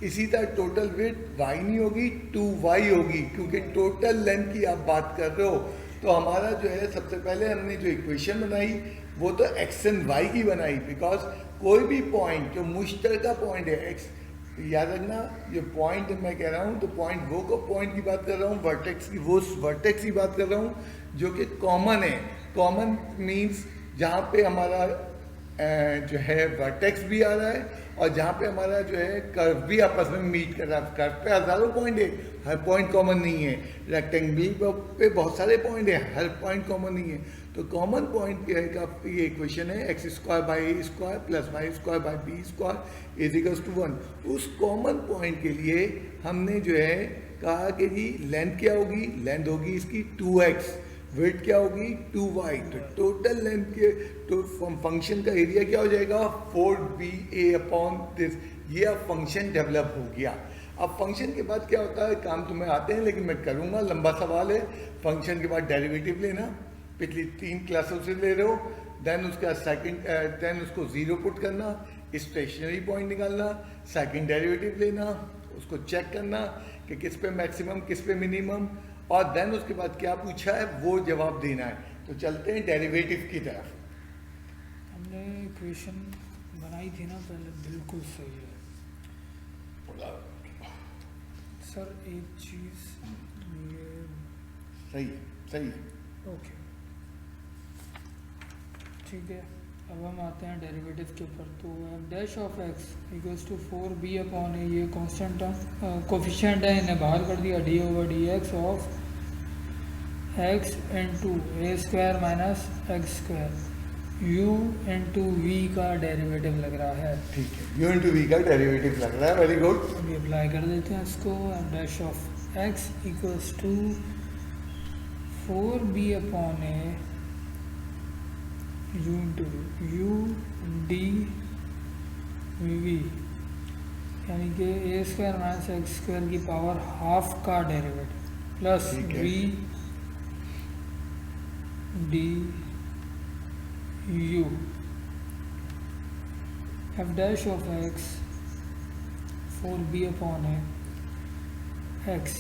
इसी तरह टोटल विड्थ y नहीं होगी, 2y होगी, क्योंकि टोटल लेंथ की आप बात कर रहे हो। तो हमारा जो है सबसे पहले हमने जो इक्वेशन बनाई वो तो x एंड y की बनाई, बिकॉज कोई भी पॉइंट जो मुश्तरका पॉइंट है x, याद रखना ये पॉइंट मैं कह रहा हूँ तो पॉइंट वो को पॉइंट की बात कर रहा हूँ, वर्टेक्स की वो वर्टेक्स की बात कर रहा हूँ जो कि कॉमन है। कॉमन मीन्स जहाँ पे हमारा जो है वर्टेक्स भी आ रहा है और जहाँ पे हमारा जो है कर्व भी आपस में मीट कर रहा है। कर्व पे हज़ारों पॉइंट है, हर पॉइंट कॉमन नहीं है। रेक्टेंगल पे बहुत सारे पॉइंट है, हर पॉइंट कॉमन नहीं है। तो कॉमन पॉइंट का ये इक्वेशन है x square by A square plus Y square by B square is equals to 1। उस कॉमन पॉइंट के लिए हमने जो है कहा कि जी लेंथ क्या होगी, लेंथ होगी इसकी 2x, वेट क्या होगी 2y। तो टोटल लेंथ के तो फंक्शन का एरिया क्या हो जाएगा 4ba अपॉन दिस। ये अब फंक्शन डेवलप हो गया। अब फंक्शन के बाद क्या होता है, काम तुम्हें आते हैं लेकिन मैं करूँगा, लंबा सवाल है। फंक्शन के बाद डेरिवेटिव लेना, पिछली 3 क्लासों से ले रहे हो, देन उसका देन उसको ज़ीरो पुट करना, स्टेशनरी पॉइंट निकालना, सेकंड डेरिवेटिव लेना, उसको चेक करना कि किस पे मैक्सिमम किस पे मिनिमम, और देन उसके बाद क्या पूछा है वो जवाब देना है। तो चलते हैं डेरिवेटिव की तरफ। हमने इक्वेशन बनाई थी ना पहले, बिल्कुल सही है सर। एक चीज़ ये सही है। ओके ठीक है, अब हम आते हैं डेरिवेटिव के ऊपर। तो F dash of x equals to 4b upon ए, ये कांस्टेंट कोफिशिएंट है, इन्हें बाहर कर दिया, D over D x of X into A square minus x square U into V का डेरिवेटिव लग रहा है। ठीक है, यू इंटू वी का डेरिवेटिव लग रहा है, वेरी गुड। अभी अप्लाई कर देते हैं इसको। F dash of x equals to 4b upon a u into u d v, यानी कि a square minus x square की पावर हाफ का डेरिवेटिव प्लस ठीक है। V d u f dash of x 4b upon x,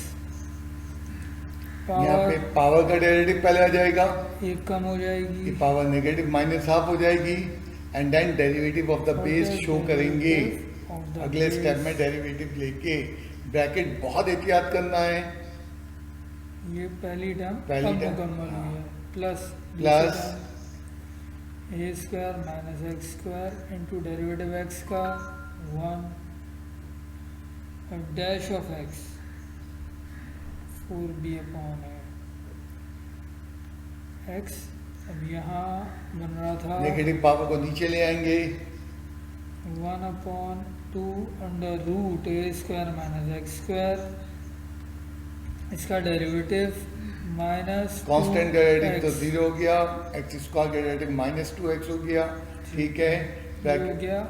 यहाँ पे power power का derivative पहले आ जाएगा, एक कम हो जाएगी, कि पावर नेगेटिव माइनस हाफ हो जाएगी, and then derivative of the base show करेंगे। अगले स्टेप में डेरिवेटिव लेके ब्रैकेट बहुत एहतियात करना है। ये पहली टर्म पहली अब टर्म, मुकम्मल हाँ। हुई है, plus plus A square minus x square into derivative X का 1 dash of x 4b upon X. अब यहाँ बन रहा था नेगेटिव पावर को नीचे ले आएंगे, 1/2 अंडर रूट ए स्क्वायर माइनस एक्स स्क्वायर, इसका डेरिवेटिव माइनस कांस्टेंट का डेरिवेटिव तो 0 हो गया, एक्स स्क्वायर का डेरिवेटिव माइनस 2x हो गया। ठीक है, हो ब्रैकेट गया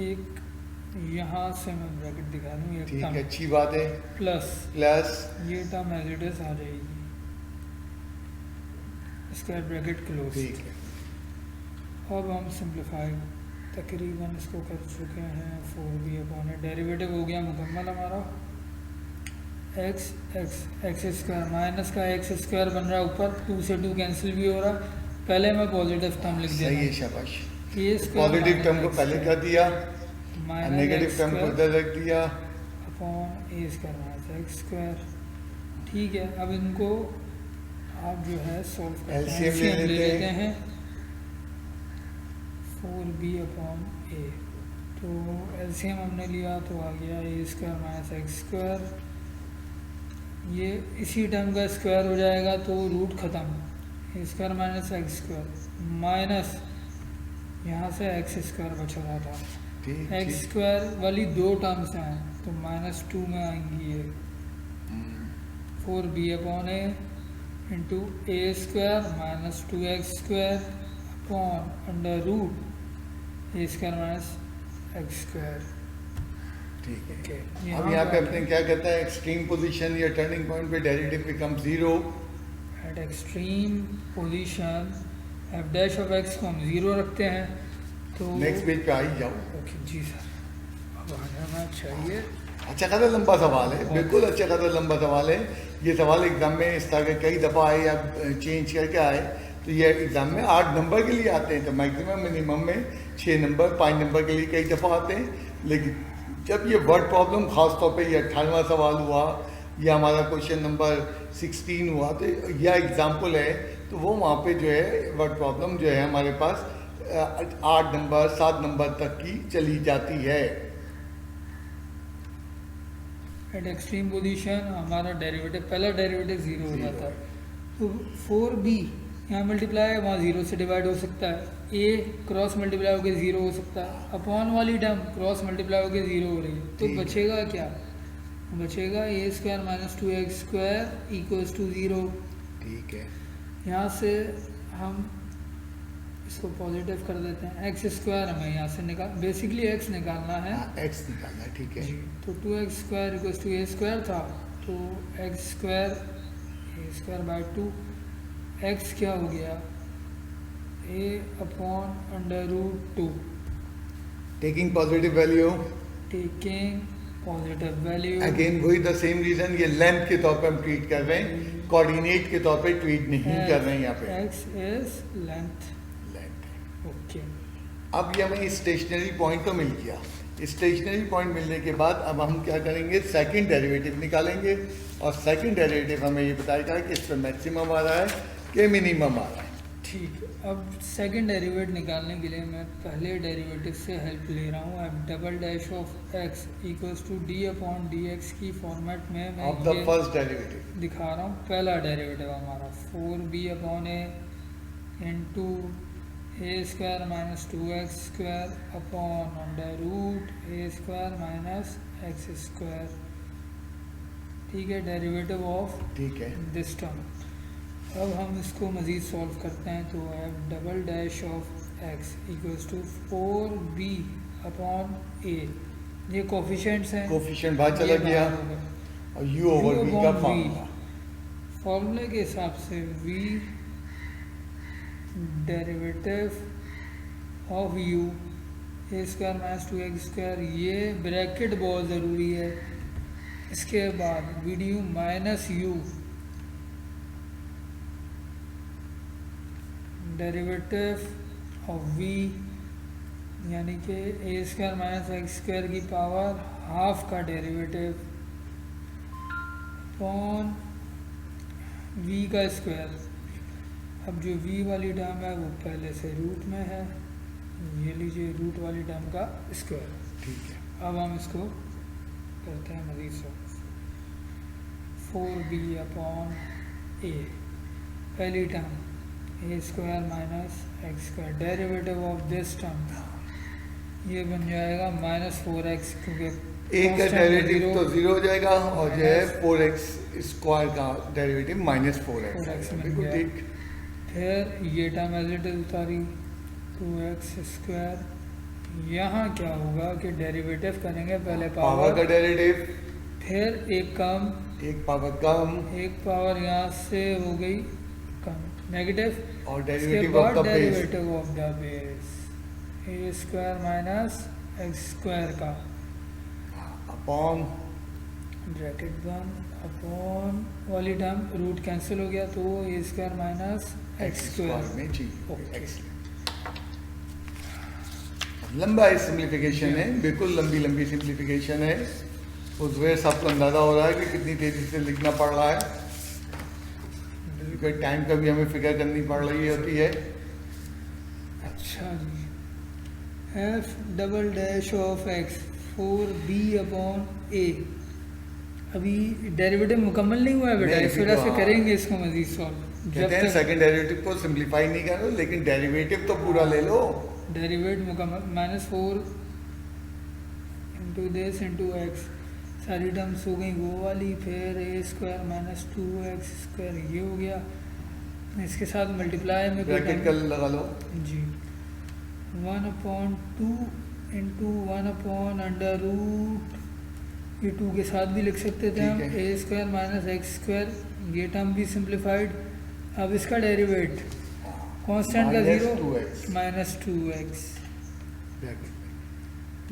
एक, यहाँ से मैं ब्रैकेट दिखा दूँ, एक ठीक है, टर्म अच्छी बात है, प्लस प्लस ये टर्म एज इट इज आ जाएगी, स्क्वायर ब्रैकेट क्लोज। ठीक है। अब हम सिंप्लीफाई तकरीबन इसको कर चुके हैं। 4b अपॉन डेरिवेटिव हो गया मुकम्मल हमारा, x x x square minus का एक्स स्क्वायर बन रहा है ऊपर, 2 से 2 कैंसिल भी हो रहा। पहले मैं पॉजिटिव टर्म लिख सही है, देता शाबाश। हूँ, ए स्क्वायर पॉजिटिव टर्म को पहले कर दिया, नेगेटिव टर्म को उधर रख दिया। Upon A square minus x square. ठीक है, अब इनको आप जो है सॉल्व करते हैं, LCM ले LCM लेते हैं। 4b अपॉन ए, तो एलसीएम हमने लिया तो आ गया ए स्क्वायर माइनस एक्स स्क्वायर, ये इसी टर्म का स्क्वायर हो जाएगा तो रूट ख़त्म, A square minus x square minus यहाँ से एक्स स्क्वायर बच रहा था, ठीक एक्स ठीक। स्क्वायर वाली 2 टर्म्स हैं तो -2 में आएंगी ये 4b अपॉन ए इंटू ए square minus 2x square upon under root ए स्क्वायर माइनस एक्स स्क्वायर। ठीक है। ओके, अब यहाँ पे अपने क्या कहता है, एक्सट्रीम पोजीशन या टर्निंग पॉइंट पे derivative become 0। Eight extreme position F dash of x को हम 0 रखते हैं तो नेक्स्ट पेज पे आ ही जाओ। ओके जी सर, अब आ जाना चाहिए। अच्छा खासा लंबा सवाल है, बिल्कुल अच्छा खासा लंबा सवाल है। ये सवाल एग्जाम में इस तरह के कई दफ़ा आए या चेंज करके आए, तो ये एग्जाम में 8 नंबर के लिए आते हैं, तो मैक्सिमम मिनिमम में 6 नंबर 5 नंबर के लिए कई दफ़ा आते हैं। लेकिन जब ये वर्ड प्रॉब्लम ख़ास तौर पे ये 18वां सवाल हुआ या हमारा क्वेश्चन नंबर 16 हुआ, तो यह एग्जाम्पल है, तो वो वहाँ पे जो है वर्ड प्रॉब्लम जो है हमारे पास 8 नंबर 7 नंबर तक की चली जाती है। एट एक्सट्रीम पोजीशन हमारा डेरिवेटिव, पहला डेरिवेटिव 0 हो जाता है, तो 4b यहाँ मल्टीप्लाई है, वहाँ 0 से डिवाइड हो सकता है, a क्रॉस मल्टीप्लाई होकर 0 हो सकता है, अपॉन वाली टर्म क्रॉस मल्टीप्लाई होकर 0 हो रही है, तो ठीक। बचेगा क्या, बचेगा a square minus 2x square equals to 0। ठीक है, यहाँ से हम इसको पॉजिटिव कर देते हैं, एक्स स्क्वायर हमें यहाँ से निकाल, बेसिकली एक्स निकालना है, एक्स निकालना है। ठीक है, जी, तो 2x square equals to A square था, तो x square a square by 2, x क्या हो गया a upon under root 2, taking positive value, taking positive value, again वही द सेम रीजन, ये लेंथ के तौर पे हम ट्रीट कर रहे हैं, कोऑर्डिनेट के तौर पे ट्रीट नहीं कर रहे हैं यहाँ पे। X is length. Length. Okay, अब ये हमें स्टेशनरी पॉइंट तो मिल गया, स्टेशनरी पॉइंट मिलने के बाद अब हम क्या करेंगे, सेकंड डेरिवेटिव निकालेंगे और सेकंड डेरिवेटिव हमें ये बताएगा कि इस पर मैक्सिमम आ रहा है कि मिनिमम आ रहा है। ठीक है, अब सेकंड डेरिवेटिव निकालने के लिए मैं पहले डेरिवेटिव से हेल्प ले रहा हूँ। F double dash of x equals to d upon d x की फॉर्मेट में मैं ऑफ द फर्स्ट डेरिवेटिव दिखा रहा हूँ। पहला डेरिवेटिव हमारा 4b अपॉन ए इंटू ए square minus 2x square upon under root ए स्क्वायर माइनस एक्स स्क्वायर। ठीक है, डेरिवेटिव ऑफ ठीक है। This term. अब हम इसको मज़ीद सॉल्व करते हैं तो f double dash of x equals to 4b upon ए, ये कोफिशिएंट्स हैं, कोफिशिएंट बाहर चला ये गया बाहर हो गया। और u ओवर v का upon v, फॉर्मूला, फॉर्मूले के हिसाब से v derivative of u a square minus 2x square, ये ब्रैकेट बहुत ज़रूरी है। इसके बाद v d u minus u derivative of v यानी कि a square minus x square की पावर हाफ का डेरिवेटिव अपॉन v का स्क्वायर। अब जो v वाली टर्म है वो पहले से रूट में है, ये लीजिए रूट वाली टर्म का स्क्वायर। ठीक है। अब हम इसको करते हैं मज़ीद सॉल्व। 4b अपॉन ए, पहली term A square minus x square, derivative of this term ये बन जाएगा माइनस 4x, क्योंकि ए का डेरिवेटिव तो 0 हो जाएगा और जो है 4x स्क्वायर का डेरिवेटिव माइनस 4x, बिल्कुल ठीक। फिर ये टर्म एज इट इज उतारी 2x स्क्वायर। यहाँ क्या होगा कि डेरिवेटिव करेंगे पहले पावर का डेरिवेटिव, फिर एक कम, एक पावर कम, एक पावर यहाँ से हो गई कम नेगेटिव, और इसके डेरिवेटिव ऑफ बाद the base derivative of the base A square minus x square का अपॉन ब्रैकेट बंद अपॉन वाली टर्म रूट कैंसिल हो गया तो ए स्क्वायर माइनस एक्स स्क्वायर में। जी, ओके। लंबा सिंप्लीफिकेशन है, बिल्कुल लंबी लंबी सिंप्लीफिकेशन है। उस वजह से आपको अंदाज़ा हो रहा है कि कितनी तेज़ी से लिखना पड़ रहा है, क्योंकि टाइम का भी हमें फिक्र करनी पड़ रही होती है। अच्छा जी, f double dash of x 4b upon a, अभी डेरिवेटिव मुकम्मल नहीं हुआ है बेटा, इस वजह से करेंगे इसको मजीद सॉल्व। कहते हैं सेकंड डेरिवेटिव को सिंप्लीफाई नहीं करो, लेकिन डेरिवेटिव तो पूरा ले लो। डेरिवेटिव मुकम्मल minus 4 into this into x, सारी टर्म्स हो गई वो वाली, फिर ए स्क्वायर माइनस 2x स्क्वायर ये हो गया, इसके साथ मल्टीप्लाई में ब्रैकेट कर लगा लो जी 1/2 इंटू 1 अंडर रूट, ये 2 के साथ भी लिख सकते थे हम, ठीक है। ए स्क्वायर माइनस एक्स स्क्वायर, ये टर्म भी सिंप्लीफाइड। अब इसका डेरिवेट कांस्टेंट का -2x 0 माइनस 2x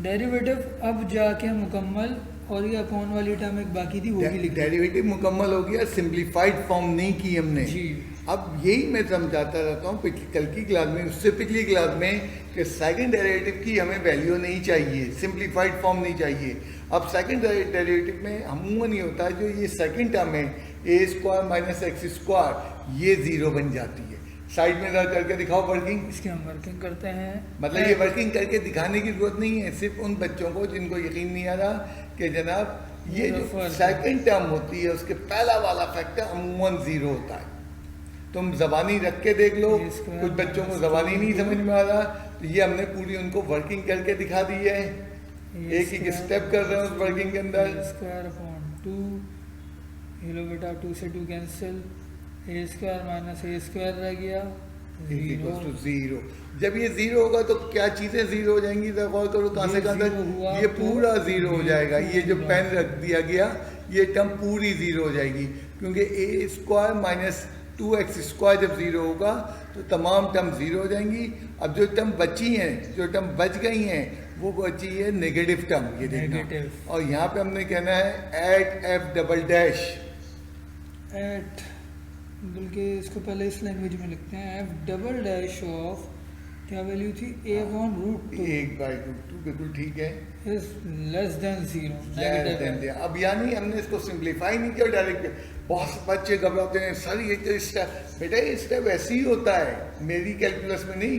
डेरिवेटिव अब जाके मुकम्मल, और ये अपॉन वाली टर्म एक बाकी थी वो भी लिख दी। डेरिवेटिव मुकम्मल हो गया, सिंप्लीफाइड फॉर्म नहीं की हमने जी। अब यही मैं समझाता रहता हूँ कल की क्लास में, उससे पिछली क्लास में, कि सेकंड डेरिवेटिव की हमें वैल्यू नहीं चाहिए, सिंप्लीफाइड फॉर्म नहीं चाहिए। अब सेकंड डेरिवेटिव में अमूमन ये होता है, जो ये सेकंड टर्म है ए स्क्वायर माइनस एक्स स्क्वायर, ये 0 बन जाती है। साइड में रख करके दिखाओ वर्किंग, इसकी हम वर्किंग करते हैं। मतलब ये वर्किंग करके दिखाने की जरूरत नहीं है, सिर्फ उन बच्चों को जिनको यकीन नहीं आ रहा कि जनाब ये जो सेकंड टर्म होती है उसके पहला वाला फैक्टर अमूमन 0 होता है। तुम जबानी रख के देख लो, कुछ बच्चों को जबानी नहीं समझ में आ रहा, तो ये हमने पूरी उनको वर्किंग करके दिखा दी है। एक एक स्टेप कर रहे हैं उस वर्किंग के अंदर। स्क्वायर अपॉन 2, ये लो बेटा 2 से 2 कैंसिल, ए स्क्वायर माइनस ए स्क्वायर रह गया 0। जब ये 0 होगा तो क्या चीज़ें 0 हो जाएंगी, जरा गौर करो कहाँ से कहाँ तक, ये पूरा 0 हो जाएगा। ये जो पेन रख दिया गया ये टर्म पूरी 0 हो जाएगी, क्योंकि ए स्क्वायर माइनस 2x स्क्वायर जब 0 होगा तो तमाम टर्म 0 हो जाएंगी। अब जो टर्म बची हैं, जो टर्म बच गई हैं, वो बची है नेगेटिव टर्म, ये देखना। और यहाँ पे हमने कहना है at f double dash, at, बल्कि इसको पहले इस लैंग्वेज में लिखते हैं, एफ डबल डैश ऑफ क्या वैल्यू थी ए अपॉन रूट टू 1/√2 बिल्कुल ठीक है। Is less than zero Less than there. अब यानी हमने इसको सिंप्लीफाई नहीं किया डायरेक्ट। बहुत बच्चे घबराते हैं सर ये तो स्टेप, बेटा ये स्टेप ऐसे ही होता है, मेरी कैलकुलस में नहीं,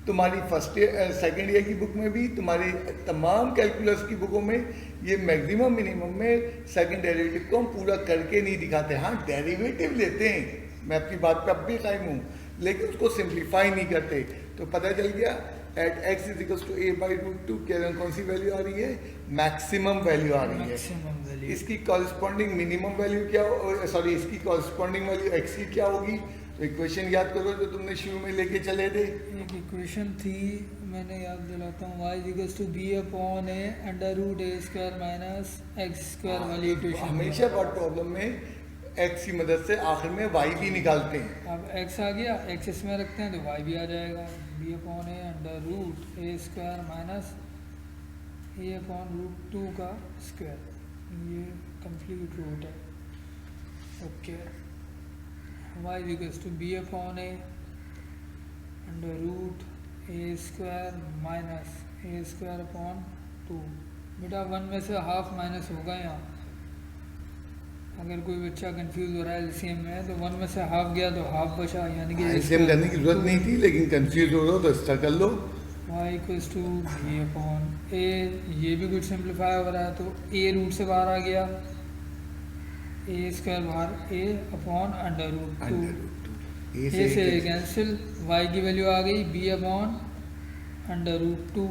तुम्हारी फर्स्ट ईयर सेकेंड ईयर की बुक में भी, तुम्हारी तमाम कैलकुलस की बुकों में ये मैक्सिमम मिनिमम में सेकंड डेरिवेटिव को हम पूरा करके नहीं दिखाते। हाँ डेरिवेटिव लेते हैं, मैं आपकी बात पे अब भी कायम हूँ, लेकिन उसको सिंप्लीफाई नहीं करते। तो पता चल गया at x is equal to a/√2 के कौन सी वैल्यू आ रही है, मैक्सिमम वैल्यू आ रही है। मैक्सिमम वैल्यू इसकी कॉरस्पॉन्डिंग मिनिमम वैल्यू क्या, सॉरी इसकी कॉरस्पॉन्डिंग वैल्यू x की क्या होगी। तो इक्वेशन याद करो जो तुमने शुरू में लेके चले थे। एक इक्वेशन थी, मैंने याद दिलाता हूँ, y equals to b upon a under root a square minus x square वाली इक्वेशन। हमेशा वर्ड प्रॉब्लम में x की मदद से आखिर में y भी निकालते हैं। अब x आ गया, x इसमें रखते हैं तो y भी आ जाएगा, b upon a under root a square minus a upon root 2 का स्क्वायर, ये कंप्लीट रूट है। Okay, y equals to b upon a under root a square minus a square upon 2। बेटा 1 में से हाफ माइनस होगा यहाँ, अगर कोई बच्चा कंफ्यूज हो रहा है एलसीएम में तो 1 में से हाफ गया तो हाफ बचा, यानी कि एलसीएम करने की जरूरत नहीं थी, लेकिन कंफ्यूज हो रहा हो तो इसका कर लो। y equals to b upon a, ये भी कुछ सिंप्लीफाई हो रहा है तो a रूट से बाहर आ गया, a स्क्वायर बाहर, a upon under root 2, a से कैंसिल, y की वैल्यू आ गई b अपॉन अंडर रूट 2।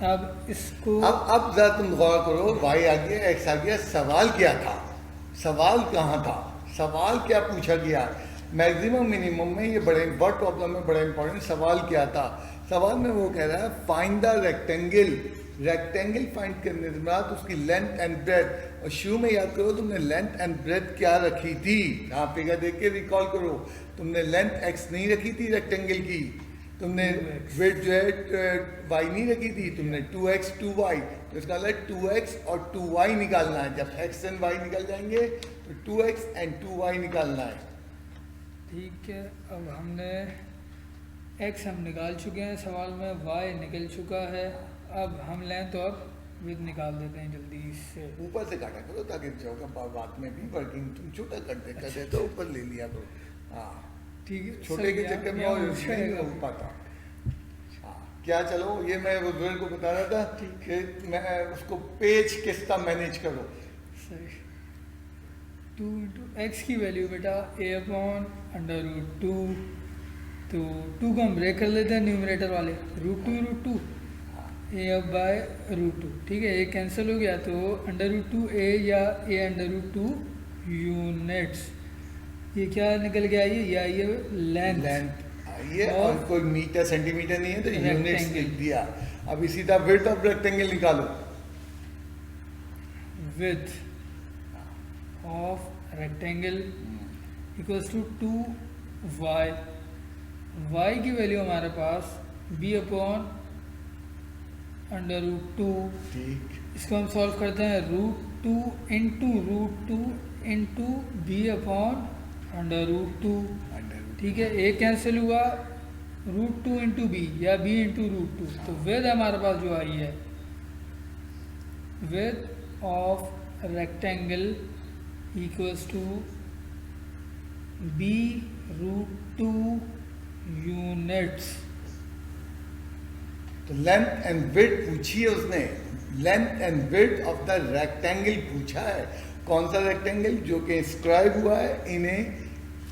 अब इसको अब जरा तुम गौर करो, y आ गया x आ गया, सवाल क्या था, सवाल कहाँ था, सवाल क्या पूछा गया। मैक्सिमम मिनिमम में ये बड़े वर्ड प्रॉब्लम में बड़ा इंपॉर्टेंट सवाल क्या था। सवाल में वो कह रहा है find the rectangle, rectangle find करने के बाद उसकी लेंथ एंड ब्रेथ। और शुरू में याद करो तुमने लेंथ एंड ब्रेथ क्या रखी थी, यहाँ पे देख के रिकॉल करो, तुमने लेंथ x नहीं रखी थी रेक्टेंगल की, तुमने विड्थ जो है y नहीं रखी थी, तुमने 2x 2y, तो इसका मतलब 2x और 2y निकालना है। जब x एंड y निकल जाएंगे तो 2x एंड 2y निकालना है। ठीक है, अब हमने x हम निकाल चुके हैं सवाल में, y निकल चुका है, अब हम लेंथ और विड्थ निकाल देते हैं जल्दी से। ऊपर से काटा करो ताकि चौका बात में भी वर्किंग तुम छोटा कर देते तो ऊपर ले लिया करो। हाँ ठीक है, छोटे के चक्कर में और नहीं हो पाता। हाँ क्या, चलो ये मैं बुजुर्ग को बता रहा था कि मैं उसको पेज किस तरह मैनेज करो। सही, 2 इंटू एक्स की वैल्यू बेटा a अपॉन अंडर रूट 2, तो 2 को हम ब्रेक कर लेते हैं न्यूमरेटर वाले, रूट टू a अब बाय रूट 2, ठीक है, a कैंसिल हो गया तो अंडर रूट 2 a या a अंडर रूट 2 यूनिट्स, ये क्या निकल के आई है, ये आई है लेंथ ये और कोई मीटर सेंटीमीटर नहीं है तो यूनिट्स लिख दिया। अब इसी तरह विड्थ ऑफ रेक्टेंगल निकालो, width of rectangle equals to 2y, y की वैल्यू हमारे पास b अपॉन अंडर रूट 2, ठीक, इसको हम सॉल्व करते हैं root 2 into b upon under root 2, ठीक है, a कैंसिल हुआ, रूट 2 इंटू बी या b इंटू रूट 2, तो विड्थ हमारे पास जो आई है, width of rectangle equals to b root 2 units. तो लेंथ एंड विड्थ पूछी है उसने, length and width of the rectangle पूछा है। कौन सा रेक्टेंगल, जो कि इंस्क्राइब हुआ है इन ए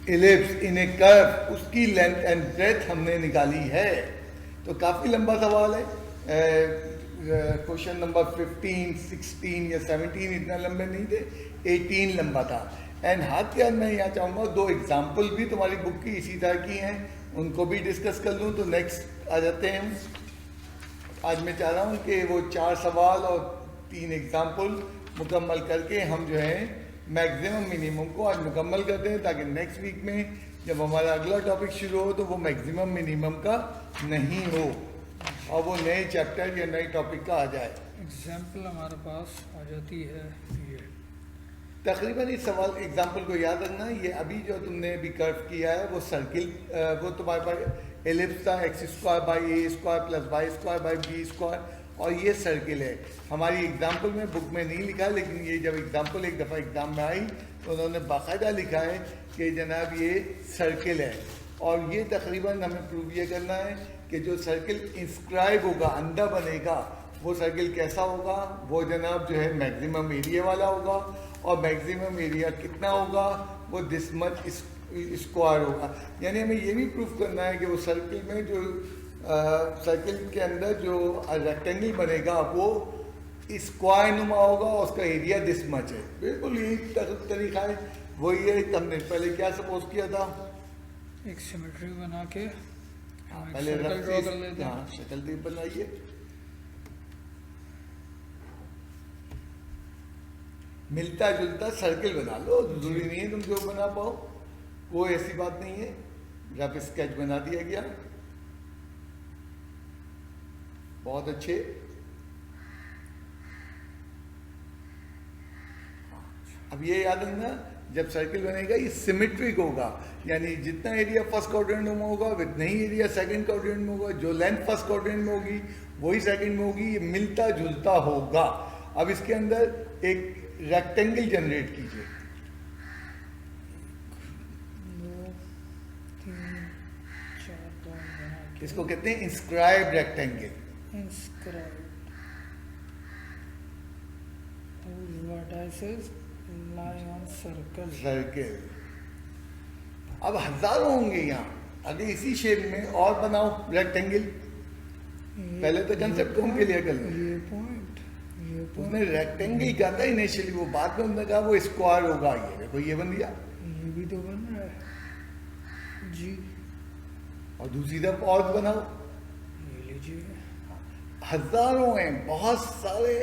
इलिप्स, इन ए कर्व, उसकी लेंथ एंड ब्रेथ हमने निकाली है। तो काफ़ी लंबा सवाल है, क्वेश्चन नंबर 15, 16 या 17 इतना लंबे नहीं थे, 18 लंबा था। एंड हाथ के मैं यहाँ चाहूँगा 2 एग्जाम्पल भी तुम्हारी बुक की इसी तरह की हैं, उनको भी डिस्कस कर लूँ तो नेक्स्ट आ जाते हैं। आज मैं चाह रहा हूँ कि वो 4 सवाल और 3 एग्जाम्पल मुकम्मल करके हम जो है मैक्सिमम मिनिमम को आज मुकम्मल करते हैं, ताकि नेक्स्ट वीक में जब हमारा अगला टॉपिक शुरू हो तो वो मैक्सिमम मिनिमम का नहीं हो और वो नए चैप्टर या नए टॉपिक का आ जाए। एग्जाम्पल हमारे पास आ जाती है ये, तकरीबन इस सवाल एग्जाम्पल को याद रखना, ये अभी जो तुमने अभी कर्व किया है वो सर्किल, वो तुम्हारे पास एलिप्स था x square by A square plus Y square by B square, और ये सर्किल है। हमारी एग्जाम्पल में बुक में नहीं लिखा, लेकिन ये जब एग्जाम्पल एक दफ़ा एग्जाम में आई तो उन्होंने बाकायदा लिखा है कि जनाब ये सर्किल है। और ये तकरीबन हमें प्रूव ये करना है कि जो सर्किल इंस्क्राइब होगा, अंदर बनेगा, वो सर्किल कैसा होगा, वो जनाब जो है मैक्सिमम एरिया वाला होगा, और मैक्सिमम एरिया कितना होगा, वो दिस मच स्क्वायर होगा। यानी हमें ये भी प्रूफ करना है कि वो सर्किल में जो सर्किल के अंदर जो रेक्टेंगल बनेगा वो स्क्वायर नुमा होगा, और उसका एरिया दिस मच है। बिल्कुल यही तरीका है, वही है। हमने पहले क्या सपोज किया था, एक सिमेट्री बना के पहले सर्कल ड्रॉ कर लेते हैं। हाँ शक्ल भी बनाइए। मिलता जुलता सर्किल बना लो, जरूरी नहीं है तुम जो बना पाओ, कोई ऐसी बात नहीं है। रफ स्केच बना दिया गया, बहुत अच्छे। अब ये याद रखना, जब सर्किल बनेगा ये सिमेट्रिक होगा, यानी जितना एरिया फर्स्ट क्वाड्रेंट में होगा उतना ही एरिया सेकंड क्वाड्रेंट में होगा, जो लेंथ फर्स्ट क्वाड्रेंट में होगी वही सेकंड में होगी, ये मिलता जुलता होगा। अब इसके अंदर एक रेक्टेंगल जनरेट कीजिए। 2 3 4 5 बना के इसको कहते हैं inscribe rectangle. inscribed whose vertices lie on circle। Circle अब हजारों होंगे यहाँ, अगर इसी शेप में और बनाओ रेक्टेंगल। पहले तो कंसेप्ट को हम क्लियर कर लो। ये पॉइंट उसने रेक्टेंगल कहा था इनिशियली, वो बाद में उन्होंने कहा वो स्क्वायर होगा। ये देखो ये बन गया, ये भी तो बन रहा है जी। और दूसरी तरफ और बनाओ। ये लीजिए, हजारों हैं, बहुत सारे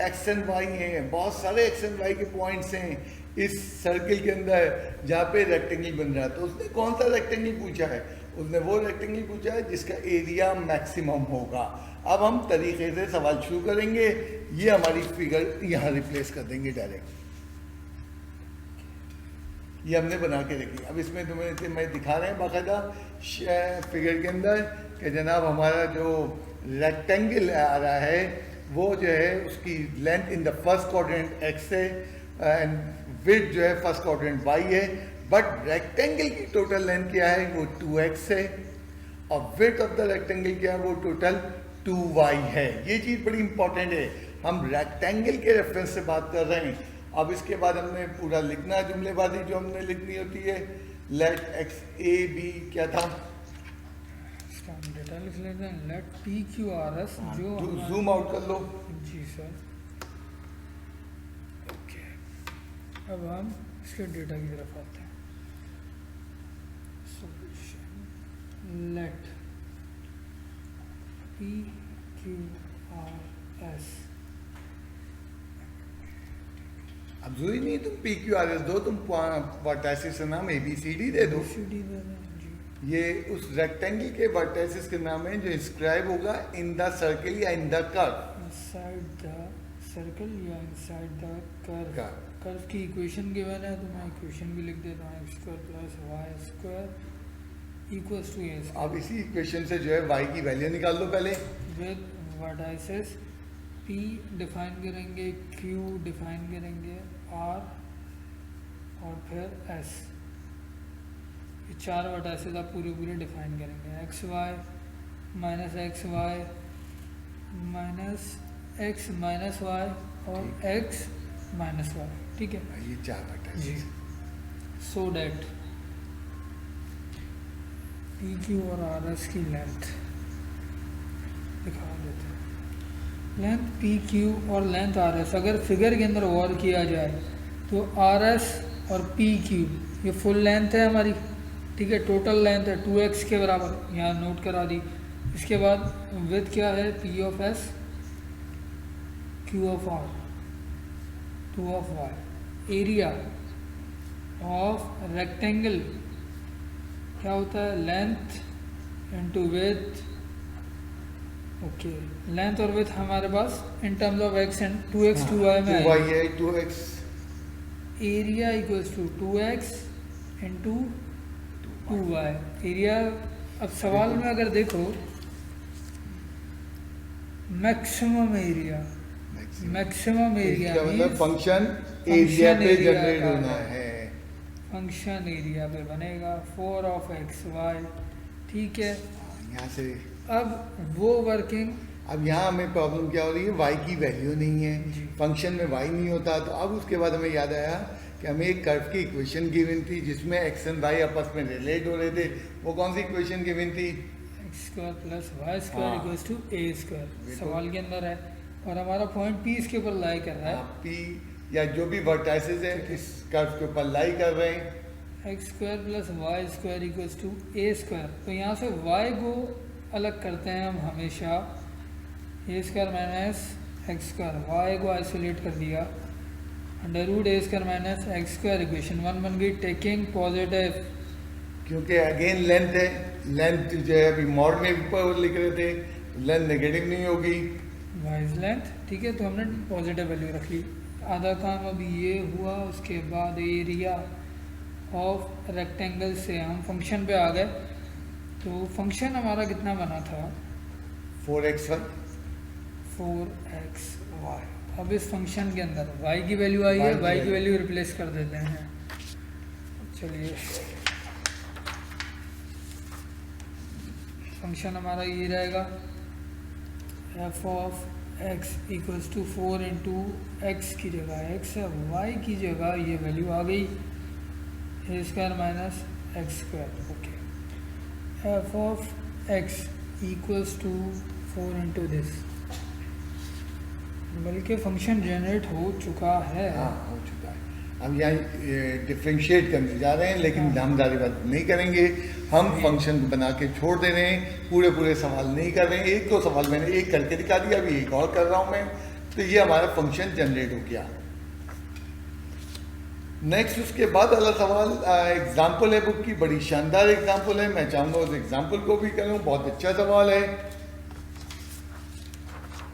एक्स एंड वाई हैं, बहुत सारे एक्स एंड वाई के पॉइंट्स हैं इस सर्किल के अंदर जहाँ पे रेक्टेंगल बन रहा है। तो उसने कौन सा रेक्टेंगल पूछा है, उसने वो रेक्टेंगल पूछा है जिसका एरिया मैक्सिमम होगा। अब हम तरीके से सवाल शुरू करेंगे, ये हमारी फिगर यहाँ रिप्लेस कर देंगे डायरेक्ट। ये हमने बना के रखी। अब इसमें तुम्हें मैं दिखा रहे हैं बाकायदा फिगर के अंदर कि जनाब हमारा जो रेक्टेंगल आ रहा है वो जो है उसकी length in the first quadrant x है एंड विड्थ जो है फर्स्ट क्वाड्रेंट वाई है, बट रेक्टेंगल की टोटल लेंथ क्या है वो 2x है, और विड्थ ऑफ द रेक्टेंगल क्या है वो टोटल 2y है। ये चीज़ बड़ी इंपॉर्टेंट है, हम रेक्टेंगल के रेफरेंस से बात कर रहे हैं। अब इसके बाद हमने पूरा लिखना है, जुमलेबाजी जो हमने लिखनी होती है। लेट एक्स ए बी क्या था, इसका हम डेटा लिख लेते हैं। Let P Q R s जो जूम आउट कर लो। जी सर, ओके। अब हम इसके डेटा की तरफ आते हैं। Solution let P Q R S. अब जरूरी नहीं तुम पी क्यू आर एस दो, तुम वर्टाइसिस का नाम ए बी सी डी दे दो। सी डी दे दें जी। ये उस रेक्टेंगल के वर्टाइसिस के नाम है जो इंस्क्राइब होगा इन द सर्किल या in the curve. Inside the circle या inside the curve. Curve. Curve की इक्वेशन गिवन है तो मैं इक्वेशन भी लिख देता हूँ। X square plus Y square equals to a. अब इसी इक्वेशन से जो है वाई की वैल्यू निकाल लो पहले। विद वर्टाइसेस P डिफाइन करेंगे, Q डिफाइन करेंगे, R और फिर S। ये चार वर्टाइसेस आप पूरे डिफाइन करेंगे। X y minus x y minus x minus y और एक्स माइनस वाई। ठीक है ये चार जी। Vertices. So that P Q और आर एस की लेंथ दिखा देते हैं। लेंथ पी क्यू और लेंथ आर एस, अगर फिगर के अंदर गौर किया जाए तो आर एस और पी क्यू ये फुल लेंथ है हमारी। ठीक है, टोटल लेंथ है 2x के बराबर, यहाँ नोट करा दी। इसके बाद विड्थ क्या है, P of S Q of R 2 of y. Area of rectangle क्या होता है, length into width. Okay, length और विड्थ हमारे पास in terms of x and 2x 2y में है। 2y है 2x। Area equals to 2x into 2y। Area अब सवाल में अगर देखो मैक्सिमम एरिया मतलब फंक्शन एरिया पे जनरेट होना है, फंक्शन एरिया पे बनेगा 4 ऑफ एक्स वाई, ठीक है। यहाँ से अब वो वर्किंग, अब यहाँ हमें प्रॉब्लम क्या हो रही है, y की वैल्यू नहीं है, फंक्शन में y नहीं होता। तो अब उसके बाद हमें याद आया कि हमें एक कर्व की इक्वेशन गिवन थी जिसमें x एंड y आपस में रिलेट हो रहे थे। वो कौन सी इक्वेशन गिवन थी? X square plus Y square equals to A square सवाल के अंदर है, और हमारा पॉइंट पी इसके ऊपर लाई कर रहा है। p या जो भी वर्टाइसेस है इस कर्व के ऊपर लाई कर रहे हैं। X square plus Y square equals to A square, तो यहाँ से y को अलग करते हैं हम हमेशा, a square minus x square, y को आइसोलेट कर दिया, अंडर रूट ए square minus x square, equation 1 बन गई टेकिंग पॉजिटिव, क्योंकि अगेन लेंथ है, लेंथ जो है अभी मॉड में ऊपर लिख रहे थे, लेंथ नेगेटिव नहीं होगी, वाइज लेंथ, ठीक है। तो हमने पॉजिटिव वैल्यू रख ली। आधा काम अभी ये हुआ, उसके बाद एरिया ऑफ रेक्टेंगल से हम फंक्शन पे आ गए। तो फंक्शन हमारा कितना बना था? 4xy 4xy। अब इस फंक्शन के अंदर y की वैल्यू आई है, y की वैल्यू रिप्लेस कर देते हैं। चलिए, फंक्शन हमारा ये रहेगा f of x equals to 4 into x की जगह x है, y की जगह ये वैल्यू आ गई a square minus x square, okay. f of x equals to 4 into this, बल्कि फंक्शन जनरेट हो चुका है। हाँ, हो चुका है। अब यहाँ डिफ्रेंशिएट करने जा रहे हैं, लेकिन हम ज़्यादा बात नहीं करेंगे, हम फंक्शन को बना के छोड़ दे रहे हैं, पूरे सवाल नहीं कर रहे हैं। एक तो सवाल मैंने एक करके दिखा दिया, अभी एक और कर रहा हूँ मैं, तो ये हमारा फंक्शन जनरेट हो गया। नेक्स्ट उसके बाद अगला सवाल एग्जाम्पल है बुक की, बड़ी शानदार एग्जाम्पल है, मैं चाहूँगा उस एग्जाम्पल को भी करूँ, बहुत अच्छा सवाल है।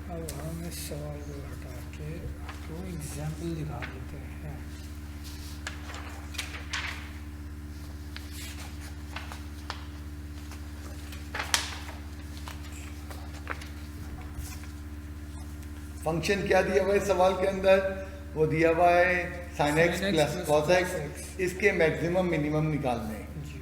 अब हम इस सवाल को हटा के आपको एग्जाम्पल दिखा देते हैं। फंक्शन क्या दिया हुआ है सवाल के अंदर? वो दिया हुआ है sin x plus cos x, इसके मैक्सिमम मिनिमम निकालने हैं। जी,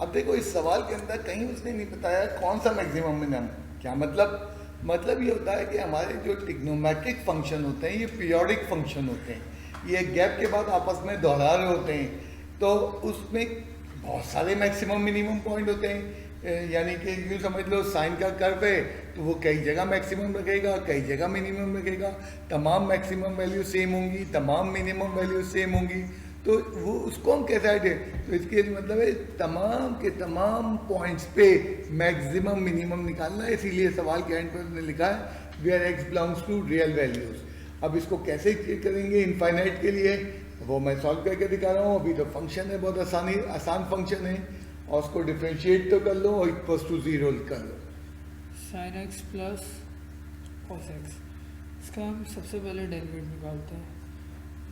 अब देखो इस सवाल के अंदर कहीं उसने नहीं बताया कौन सा मैक्सिमम मिनिमम। क्या मतलब ये होता है कि हमारे जो ट्रिग्नोमेट्रिक फंक्शन होते हैं ये पीरियोडिक फंक्शन होते हैं, ये गैप के बाद आपस में दोहरा रहे होते हैं, तो उसमें बहुत सारे मैक्सिमम मिनिमम पॉइंट होते हैं। यानी कि यूँ समझ लो साइन का कर्व है तो वो कई जगह मैक्सिमम रखेगा, कई जगह मिनिमम रखेगा, तमाम मैक्सिमम वैल्यू सेम होंगी, तमाम मिनिमम वैल्यू सेम होंगी, तो वो उसको हम कैसे आइडिया, तो इसके मतलब है तमाम के तमाम पॉइंट्स पे मैक्सिमम मिनिमम निकालना है। इसीलिए सवाल के एंड पर उसने लिखा है where x belongs to real values. अब इसको कैसे करेंगे इनफाइनाइट के लिए, वो मैं सॉल्व करके दिखा रहा हूँ। अभी तो फंक्शन है, बहुत आसान फंक्शन है, और उसको डिफ्रेंशिएट तो कर लो और इक्वल्स टू 0 कर लो। sin x plus cos x, इसका हम सबसे पहले डेरिवेटिव निकालते हैं,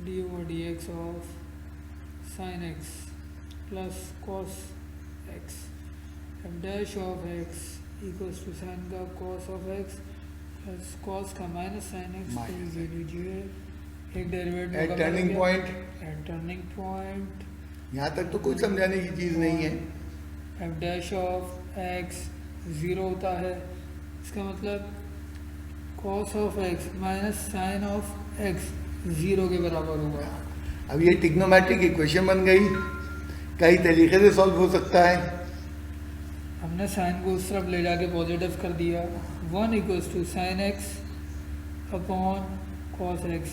d over D x of sin x plus cos x, f dash of x equals to sine का cos of x plus cos का माइनस sin x, तो ये लीजिए एक derivative at turning point, at turning point, यहाँ तक तो कोई समझाने की चीज़ नहीं है। एफ डैश ऑफ x 0 होता है, इसका मतलब cos of x minus sine of x 0 के बराबर होगा। अब ये ट्रिग्नोमेट्रिक इक्वेशन बन गई, कई तरीके से सॉल्व हो सकता है। हमने साइन को उस तरफ ले जाके पॉजिटिव कर दिया, 1 equals to sine x upon cos x,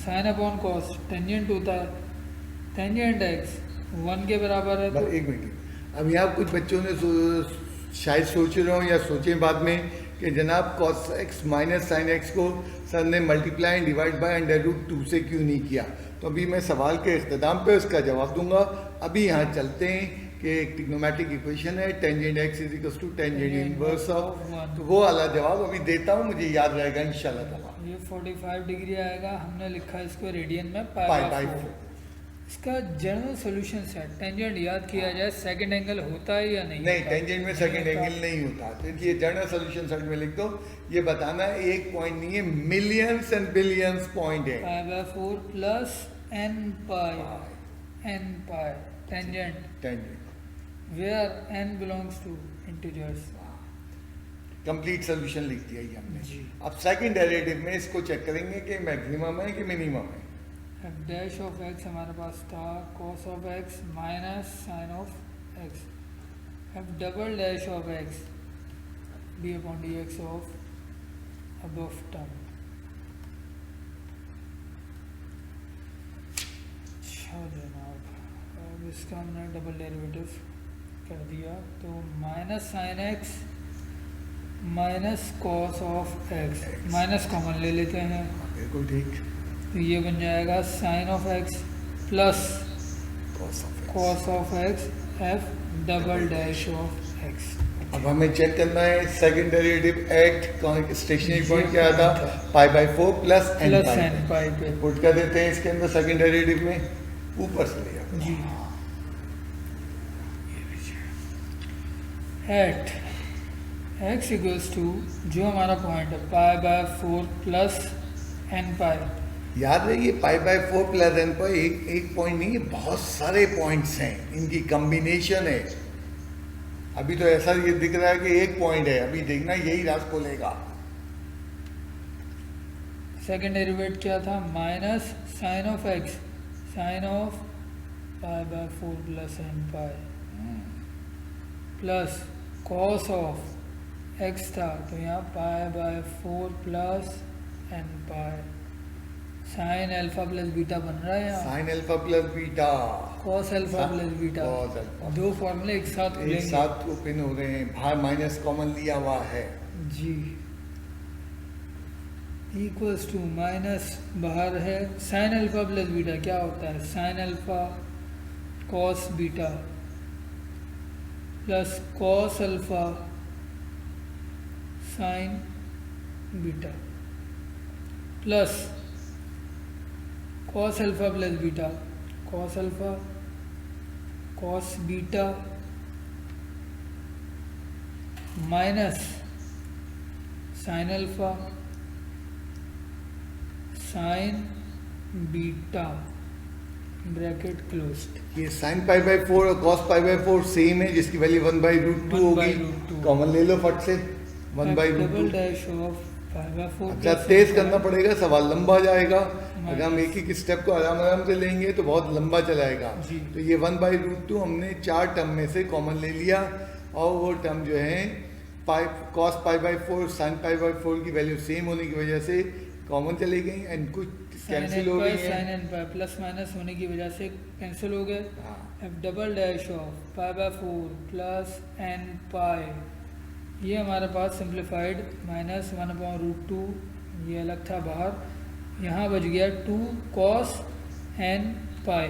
sine upon cos tangent होता है, टेंजेंट एक्स 1 के बराबर है। तो एक मिनट, अब यहाँ कुछ बच्चों ने शायद सोच रहे हो या सोचें बाद में कि जनाब cos x minus sine x को सर ने multiply and divide by under root 2 से क्यों नहीं किया। तो अभी मैं सवाल के इख्तिताम पे उसका जवाब दूंगा। अभी यहाँ चलते हैं कि एक ट्रिग्नोमेट्रिक इक्वेशन है tangent x is equals to tangent inverse of, तो वो वाला जवाब अभी देता हूँ, मुझे याद रहेगा इंशाल्लाह ताला। ये 45 डिग्री आएगा, हमने लिखा इसको रेडियन में पाई बाई 4। इसका जनरल सॉल्यूशन सेट टेंजेंट याद किया जाए, सेकंड एंगल होता है या नहीं नहीं, होता? टेंजेंट में सेकंड होता। एंगल नहीं होता, तो ये जनरल सॉल्यूशन सेट में लिख दो। ये बताना है एक पॉइंट नहीं है, मिलियंस एंड बिलियंस पॉइंट है। Pi by 4 plus n pi, n pi tangent tangent where n belongs to integers. Complete solution लिख दिया ये हमने। जी। अब सेकंड डेरिवेटिव में इसको चेक करेंगे कि मैक्सिमम है कि मिनिमम है। एफ डैश ऑफ एक्स हमारे पास था cos of x minus sine of x, f double dash of x d upon d x of above term. अच्छा जनाब, अब इसका हमने डबल डेरिवेटिव कर दिया, तो minus sine x minus cos of x, minus common ले लेते हैं, बिल्कुल ठीक। तो ये बन जाएगा sine of x plus cos of x f double dash of x. अब हमें चेक करना है second derivative at stationary point क्या था, pi by 4 plus n pi पे पुट कर देते हैं इसके अंदर सेकंड डेरिवेटिव में, ऊपर से ले जाते जी। एट एक्स इक्वल्स टू जो हमारा पॉइंट है पाई बाय 4 प्लस एन पाई। याद रखिए पाई बाय 4 प्लस एन पाई एक पॉइंट नहीं है, बहुत सारे पॉइंट्स हैं, इनकी कॉम्बिनेशन है। अभी तो ऐसा ये दिख रहा है कि एक पॉइंट है, अभी देखना यही रास्ता खोलेगा। सेकेंड डेरिवेट क्या था, minus sine of x, sine of pi by 4 plus n pi plus cos of x था, तो यहाँ pi by 4 plus n pi, sine alpha plus beta बन रहा है यहाँ, sine alpha plus beta, cos alpha plus beta, cos alpha. दो फॉर्मूले एक साथ एक खुलेंगे। साथ ओपन हो रहे हैं, बाहर माइनस कॉमन लिया हुआ है। जी इक्वल्स टू माइनस बाहर है, साइन अल्फा प्लस बीटा क्या होता है, sine alpha cos beta plus cos alpha sign beta plus cos alpha plus beta cos alpha cos beta minus sine alpha sign beta bracket closed. ये sine pi by 4 और cos pi by 4 same है, जिसकी value 1/√2 होगी। Common ले लो फट से, 1/√2। Double dash of pi by 4 अच्छा तेज करना पड़ेगा, सवाल लंबा जाएगा। अगर हम एक एक स्टेप को आराम आराम से लेंगे तो बहुत लंबा चलाएगा। जी। तो ये 1/√2 हमने 4 टर्म में से कॉमन ले लिया, और वो टर्म जो है cos pi by 4 sine pi by 4 की वैल्यू सेम होने की वजह से कॉमन चली गई, एंड कुछ कैंसिल हो गई साइन है। एन पाई प्लस माइनस होने की वजह से कैंसिल हो गए। हाँ। F double dash of pi by 4 plus n pi, ये हमारे पास सिंप्लीफाइड माइनस 1/√2, ये अलग था बाहर, यहाँ बच गया 2 कॉस एन पाई,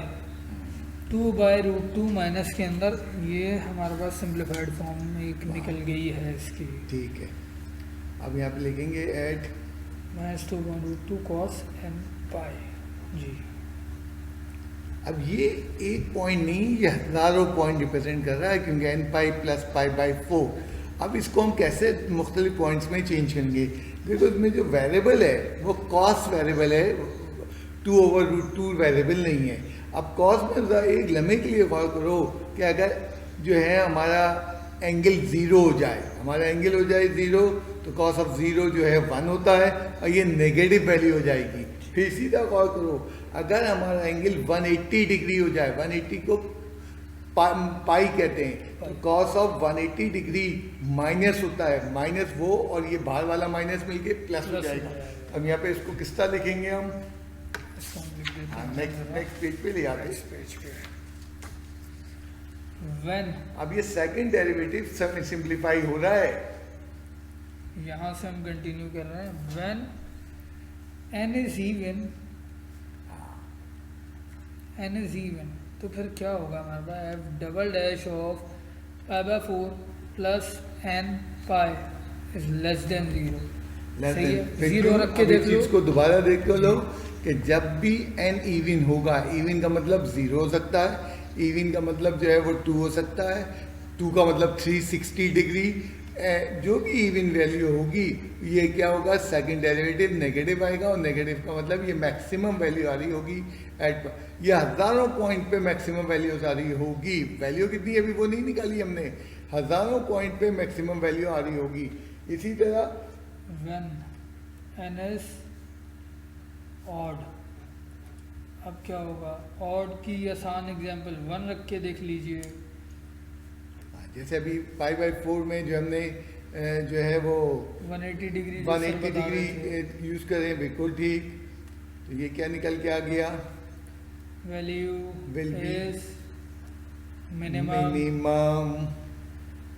2/√2 माइनस के अंदर ये हमारे पास सिंप्लीफाइड फॉर्म में एक निकल गई है इसकी, ठीक है। अब यहाँ पे लिखेंगे एट माइनस 2/√2 कॉस एन पाई। जी अब ये एक पॉइंट नहीं, ये हज़ारों पॉइंट रिप्रेजेंट कर रहा है, क्योंकि n pi plus pi by 4। अब इसको हम कैसे मुख्तलिफ पॉइंट्स में चेंज करेंगे। देखो इसमें जो वेरिएबल है वो कॉस वेरिएबल है, 2/√2 वेरिएबल नहीं है। अब कॉस में एक लम्हे के लिए गौर करो कि अगर जो है हमारा एंगल 0 हो जाए, हमारा एंगल हो जाए 0, तो कॉस ऑफ 0 जो है 1 होता है, और ये नेगेटिव वैल्यू हो जाएगी। फिर सीधा गौर करो, अगर हमारा एंगल 180 डिग्री हो जाए, 180 को पाई कहते हैं, तो कॉस ऑफ 180 डिग्री माइनस होता है, माइनस वो और ये बाहर वाला माइनस मिलके प्लस हो जाएगा। अब यहाँ पे इसको किस तरह लिखेंगे हम, इसको हम लिख देते हैं नेक्स्ट पेज पे ले आते हैं। पेज पे। When अब ये सेकंड डेरिवेटिव सिंप्लीफाई हो रहा है, यहाँ से हम कंटिन्यू कर रहे हैं, when n is even, n is even, तो फिर क्या होगा हमारे पास, f double dash of pi by 4 plus n pi is less than 0। Less सही है, देन। फिर 0 क्यों? रख के अब इस देख लो। चीज को दोबारा देख लो कि जब भी n इवन होगा, इवन का मतलब 0 हो सकता है, इवन का मतलब जो है वो 2 हो सकता है, 2 का मतलब 360 डिग्री, जो भी इवन वैल्यू होगी ये क्या होगा, सेकंड डेरिवेटिव नेगेटिव आएगा, और नेगेटिव का मतलब ये मैक्सिमम वैल्यू आ रही होगी एट, ये हज़ारों पॉइंट पे मैक्सिमम वैल्यूज आ रही होगी। वैल्यू कितनी है अभी वो नहीं निकाली हमने, हज़ारों पॉइंट पे मैक्सिमम वैल्यू आ रही होगी। इसी तरह when n is odd, अब क्या होगा, ऑड की आसान एग्जांपल 1 रख के देख लीजिए। जैसे अभी 5/4 में जो हमने जो है वो 180 डिग्री 180 डिग्री यूज करें, बिल्कुल ठीक। तो ये क्या निकल के आ गया, value Will be is minimum, minimum.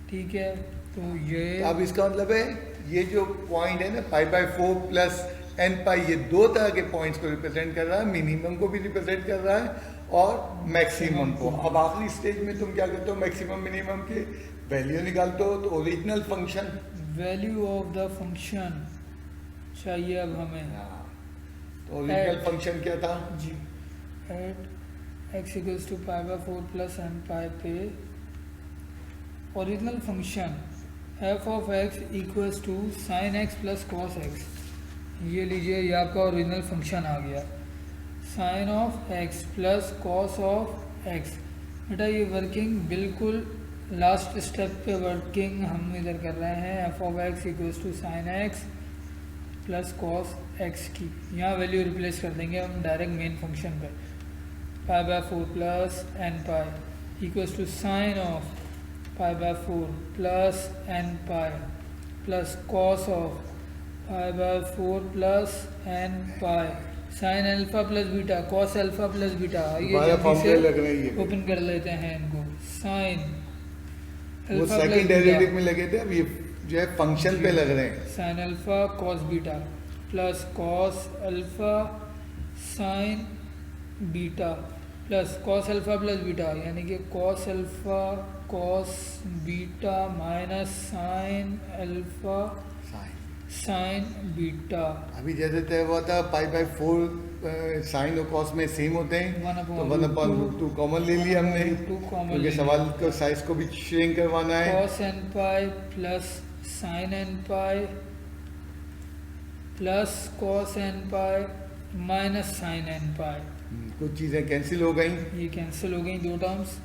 ठीक है। तो ये अब इसका मतलब है ये जो पॉइंट है ना 5/4 प्लस n पाई, ये दो तरह के पॉइंट्स को रिप्रेजेंट कर रहा है, मिनिमम को भी रिप्रेजेंट कर रहा है और मैक्सिमम को। अब आखिरी स्टेज में तुम क्या करते हो, मैक्सिमम मिनिमम के वैल्यू निकालते हो। तो original function, value of the function चाहिए अब हमें। तो ओरिजिनल फंक्शन क्या था जी, at x equals to π/4 plus n pi पे original function f of x equals to sine x plus cos x. ये लीजिए, ये आपका ओरिजिनल फंक्शन आ गया, sine of x plus cos of x. बेटा ये वर्किंग बिल्कुल लास्ट स्टेप पे वर्किंग हम इधर कर रहे हैं, f of x equals to sine x plus cos x की। यहाँ वैल्यू रिप्लेस कर देंगे हम डायरेक्ट मेन फंक्शन पे, π/4 plus n pi equals to sine of π/4 plus n pi plus cos of π/4 plus n pi sine alpha plus beta cos alpha plus beta. ये जल्दी से open कर लेते हैं इनको, साइन वो सेकंड डेरिवेटिव में लगे थे, अब ये जो है फंक्शन पे लग रहे हैं। Sine alpha cos beta plus cos alpha sign beta plus cos alpha plus beta, यानी कि cos alpha cos beta minus sine alpha sign beta. अभी जैसे तय हुआ था π/4 साइन और कॉस में सेम होते हैं, तो 1/√2 कॉमन ले लिया हमने, क्योंकि सवाल को साइज को भी श्रिंक करवाना है। Cos n pi plus sine n pi plus cos n pi minus sine n pi. कुछ चीज़ें कैंसिल हो गई, ये कैंसिल हो गई दो टर्म्स।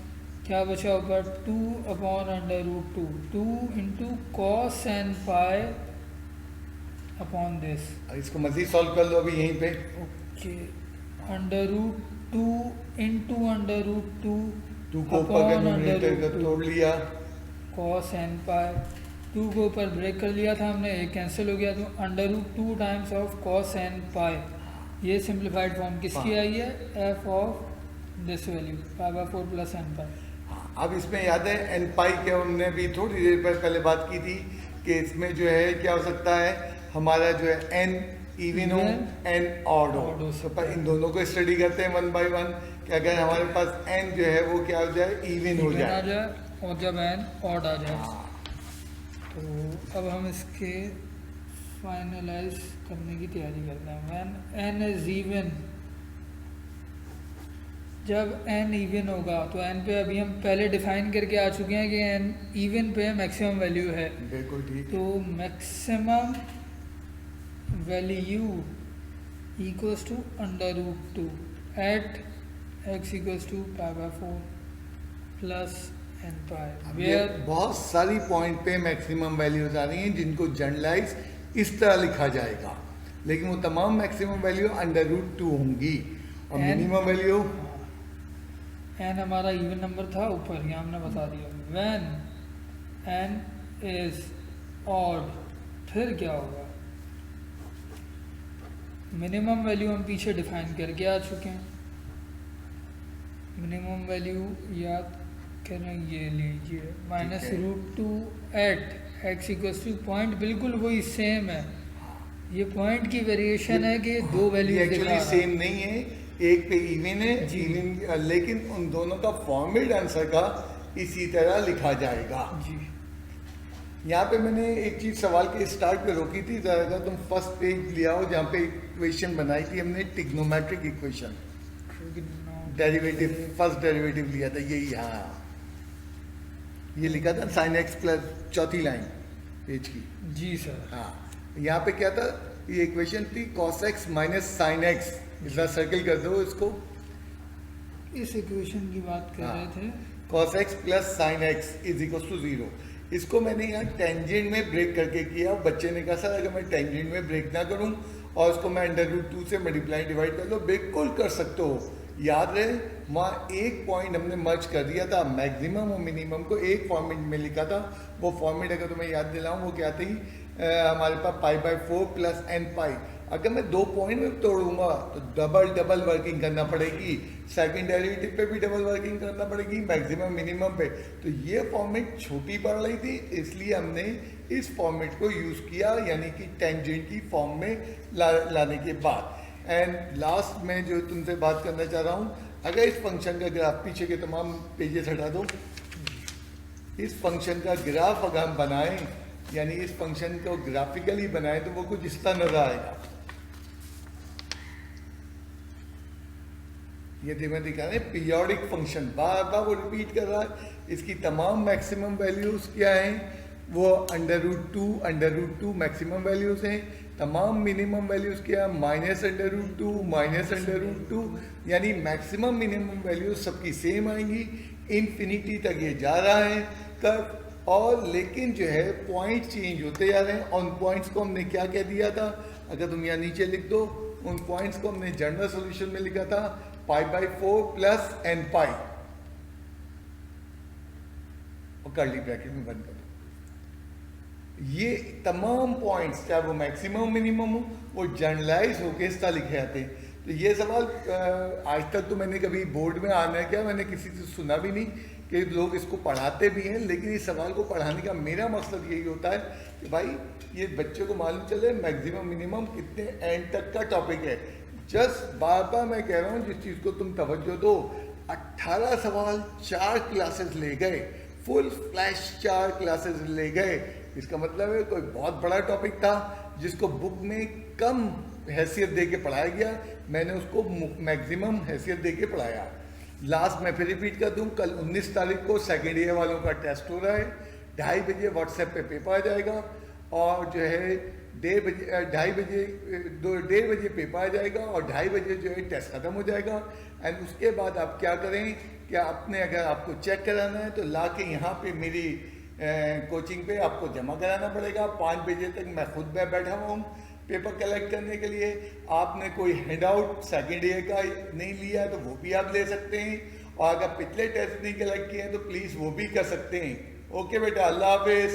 क्या बचा ऊपर, 2/√2, 2 into cos n pi upon this. इसको मजीद सॉल्व कर लो अभी यहीं पे। ओके, √2 इंटू √2, 2 को ऊपर का न्यूमरेटर का तोड़ लिया, कॉस n पाई, 2 को ऊपर ब्रेक कर लिया था हमने, एक कैंसिल हो गया, तो √2 times of cos n pi. ये सिंप्लीफाइड फॉर्म किसकी आई है, f of this value π/4 plus n pi. अब इसमें याद है n पाई के हमने भी थोड़ी देर पहले बात की थी कि इसमें जो है क्या हो सकता है, हमारा जो है n इवन हो n ऑड हो। तो इन दोनों को स्टडी करते हैं 1 बाय 1 कि अगर हमारे पास n जो है वो क्या हो जाए, इवन हो जाए, और जब n ऑड आ जाए। तो अब हम इसके फाइनलाइज करने की तैयारी करते हैं। व्हेन n इज इवन, जब n इवन होगा तो n पे अभी हम पहले डिफाइन करके आ चुके हैं कि n इवन पे मैक्सिमम वैल्यू है। बिल्कुल ठीक। तो maximum value equals to √2 at x equals to π/4 plus n pi, where बहुत सारी पॉइंट पे मैक्सिमम वैल्यूज आ रही हैं जिनको जनरलाइज इस तरह लिखा जाएगा, लेकिन वो तमाम मैक्सिमम वैल्यू √2 होंगी और मिनिमम वैल्यू n हमारा इवन नंबर था ऊपर, यहाँ हमने बता दिया। व्हेन n इज ऑड, फिर क्या होगा, मिनिमम वैल्यू हम पीछे डिफाइन करके आ चुके हैं। मिनिमम वैल्यू याद करें, ये लीजिए -√2 at x equals to, point बिल्कुल वही सेम है, ये पॉइंट की वेरिएशन है कि दो वैल्यू एक्चुअली सेम नहीं है, एक पे इवन है इवन, लेकिन उन दोनों का फॉर्मेट आंसर का इसी तरह लिखा जाएगा जी। यहाँ पे मैंने एक चीज़ सवाल के स्टार्ट पे रोकी थी, ज़रा तुम फर्स्ट पेज ले आओ जहाँ पे इक्वेशन बनाई थी हमने, trigonometric equation, Trigonometry. Derivative, first derivative लिया था यही, हाँ ये लिखा था sin x प्लस, चौथी लाइन पेज की। जी सर। हाँ, यहाँ पे क्या था, ये इक्वेशन थी cos x minus sin x, इतना सर्कल कर दो इसको, इस इक्वेशन की बात कर हाँ। रहे थे। cos x plus sin x is equal to 0। इसको मैंने यहाँ टेंजेंट में ब्रेक करके किया। बच्चे ने कहा सर अगर मैं टेंजेंट में ब्रेक ना करूँ और उसको मैं √2 से मल्टीप्लाई डिवाइड कर दो, बिल्कुल कर सकते हो। याद रहे वहाँ एक पॉइंट हमने मर्ज कर दिया था, मैक्सिमम और मिनिमम को एक फॉर्मेट में लिखा था। वो फॉर्मेट अगर तुम्हें याद दिलाऊं वो क्या थी, हमारे पास π/4 प्लस n π। अगर मैं दो पॉइंट में तोड़ूंगा तो डबल वर्किंग करना पड़ेगी, सेकंड डेरिवेटिव पे भी डबल वर्किंग करना पड़ेगी, मैक्सिमम मिनिमम पे। तो ये फॉर्मेट छोटी पड़ रही थी, इसलिए हमने इस फॉर्मेट को यूज़ किया, यानी कि टेंजेंट की फॉर्म में लाने के बाद। एंड लास्ट में जो तुमसे बात करना चाह रहा हूँ, अगर इस फंक्शन का ग्राफ, पीछे के तमाम पेजेस हटा दो, इस फंक्शन का ग्राफ अगर हम बनाएं, यानी इस फंक्शन को ग्राफिकली बनाएं, तो वो कुछ इस तरह नजर आएगा। ये मैं दिखा रहे पीरियोडिक फंक्शन, बार बार वो रिपीट कर रहा है। इसकी तमाम मैक्सिमम वैल्यूज क्या हैं, वो √2 मैक्सिमम वैल्यूज हैं। तमाम मिनिमम वैल्यूज क्या है, -√2 यानी मैक्सिमम मिनिमम वैल्यूज सबकी सेम आएंगी। इन्फिनिटी तक ये जा रहा है कर्व, और लेकिन जो है पॉइंट चेंज होते जा रहे हैं। उन पॉइंट्स को हमने क्या कह दिया था, अगर तुम यहाँ नीचे लिख दो, उन पॉइंट्स को हमने जनरल सॉल्यूशन में लिखा था π/4 प्लस n π, और कर्ली ब्रैकेट में बंद कर दो। ये तमाम पॉइंट्स चाहे वो मैक्सिमम मिनिमम हो, वो जनरलाइज होके इस तरह लिखे जाते हैं। तो ये सवाल आज तक तो मैंने कभी बोर्ड में आना क्या, मैंने किसी से सुना भी नहीं कि लोग इसको पढ़ाते भी हैं। लेकिन इस सवाल को पढ़ाने का मेरा मकसद यही होता है कि भाई ये बच्चे को मालूम चले मैक्सिमम मिनिमम कितने एंड तक का टॉपिक है। जस्ट बार बार मैं कह रहा हूँ, जिस चीज़ को तुम तवज्जो दो, 18 सवाल 4 क्लासेस ले गए, फुल फ्लैश 4 क्लासेस ले गए। इसका मतलब है कोई बहुत बड़ा टॉपिक था जिसको बुक में कम हैसियत दे के पढ़ाया गया, मैंने उसको मैक्सिमम हैसियत दे के पढ़ाया। लास्ट में फिर रिपीट कर दूं, कल 19 तारीख को सेकेंड ईयर वालों का टेस्ट हो रहा है। 2:30 बजे व्हाट्सएप पे पेपर आ जाएगा, और जो है 1:30 बजे पेपर आ जाएगा, और 2:30 बजे जो है टेस्ट ख़त्म हो जाएगा। एंड उसके बाद आप क्या करें कि आपने अगर आपको चेक कराना है तो ला के यहाँ पे मेरी कोचिंग पे आपको जमा कराना पड़ेगा। 5 बजे तक मैं खुद बैठा हुआ हूँ पेपर कलेक्ट करने के लिए। आपने कोई हैंड आउट सेकेंड ईयर का नहीं लिया है तो वो भी आप ले सकते हैं, और अगर पिछले टेस्ट नहीं कलेक्ट किए हैं तो प्लीज़ वो भी कर सकते हैं। ओके बेटा, अल्लाह हाफिज़।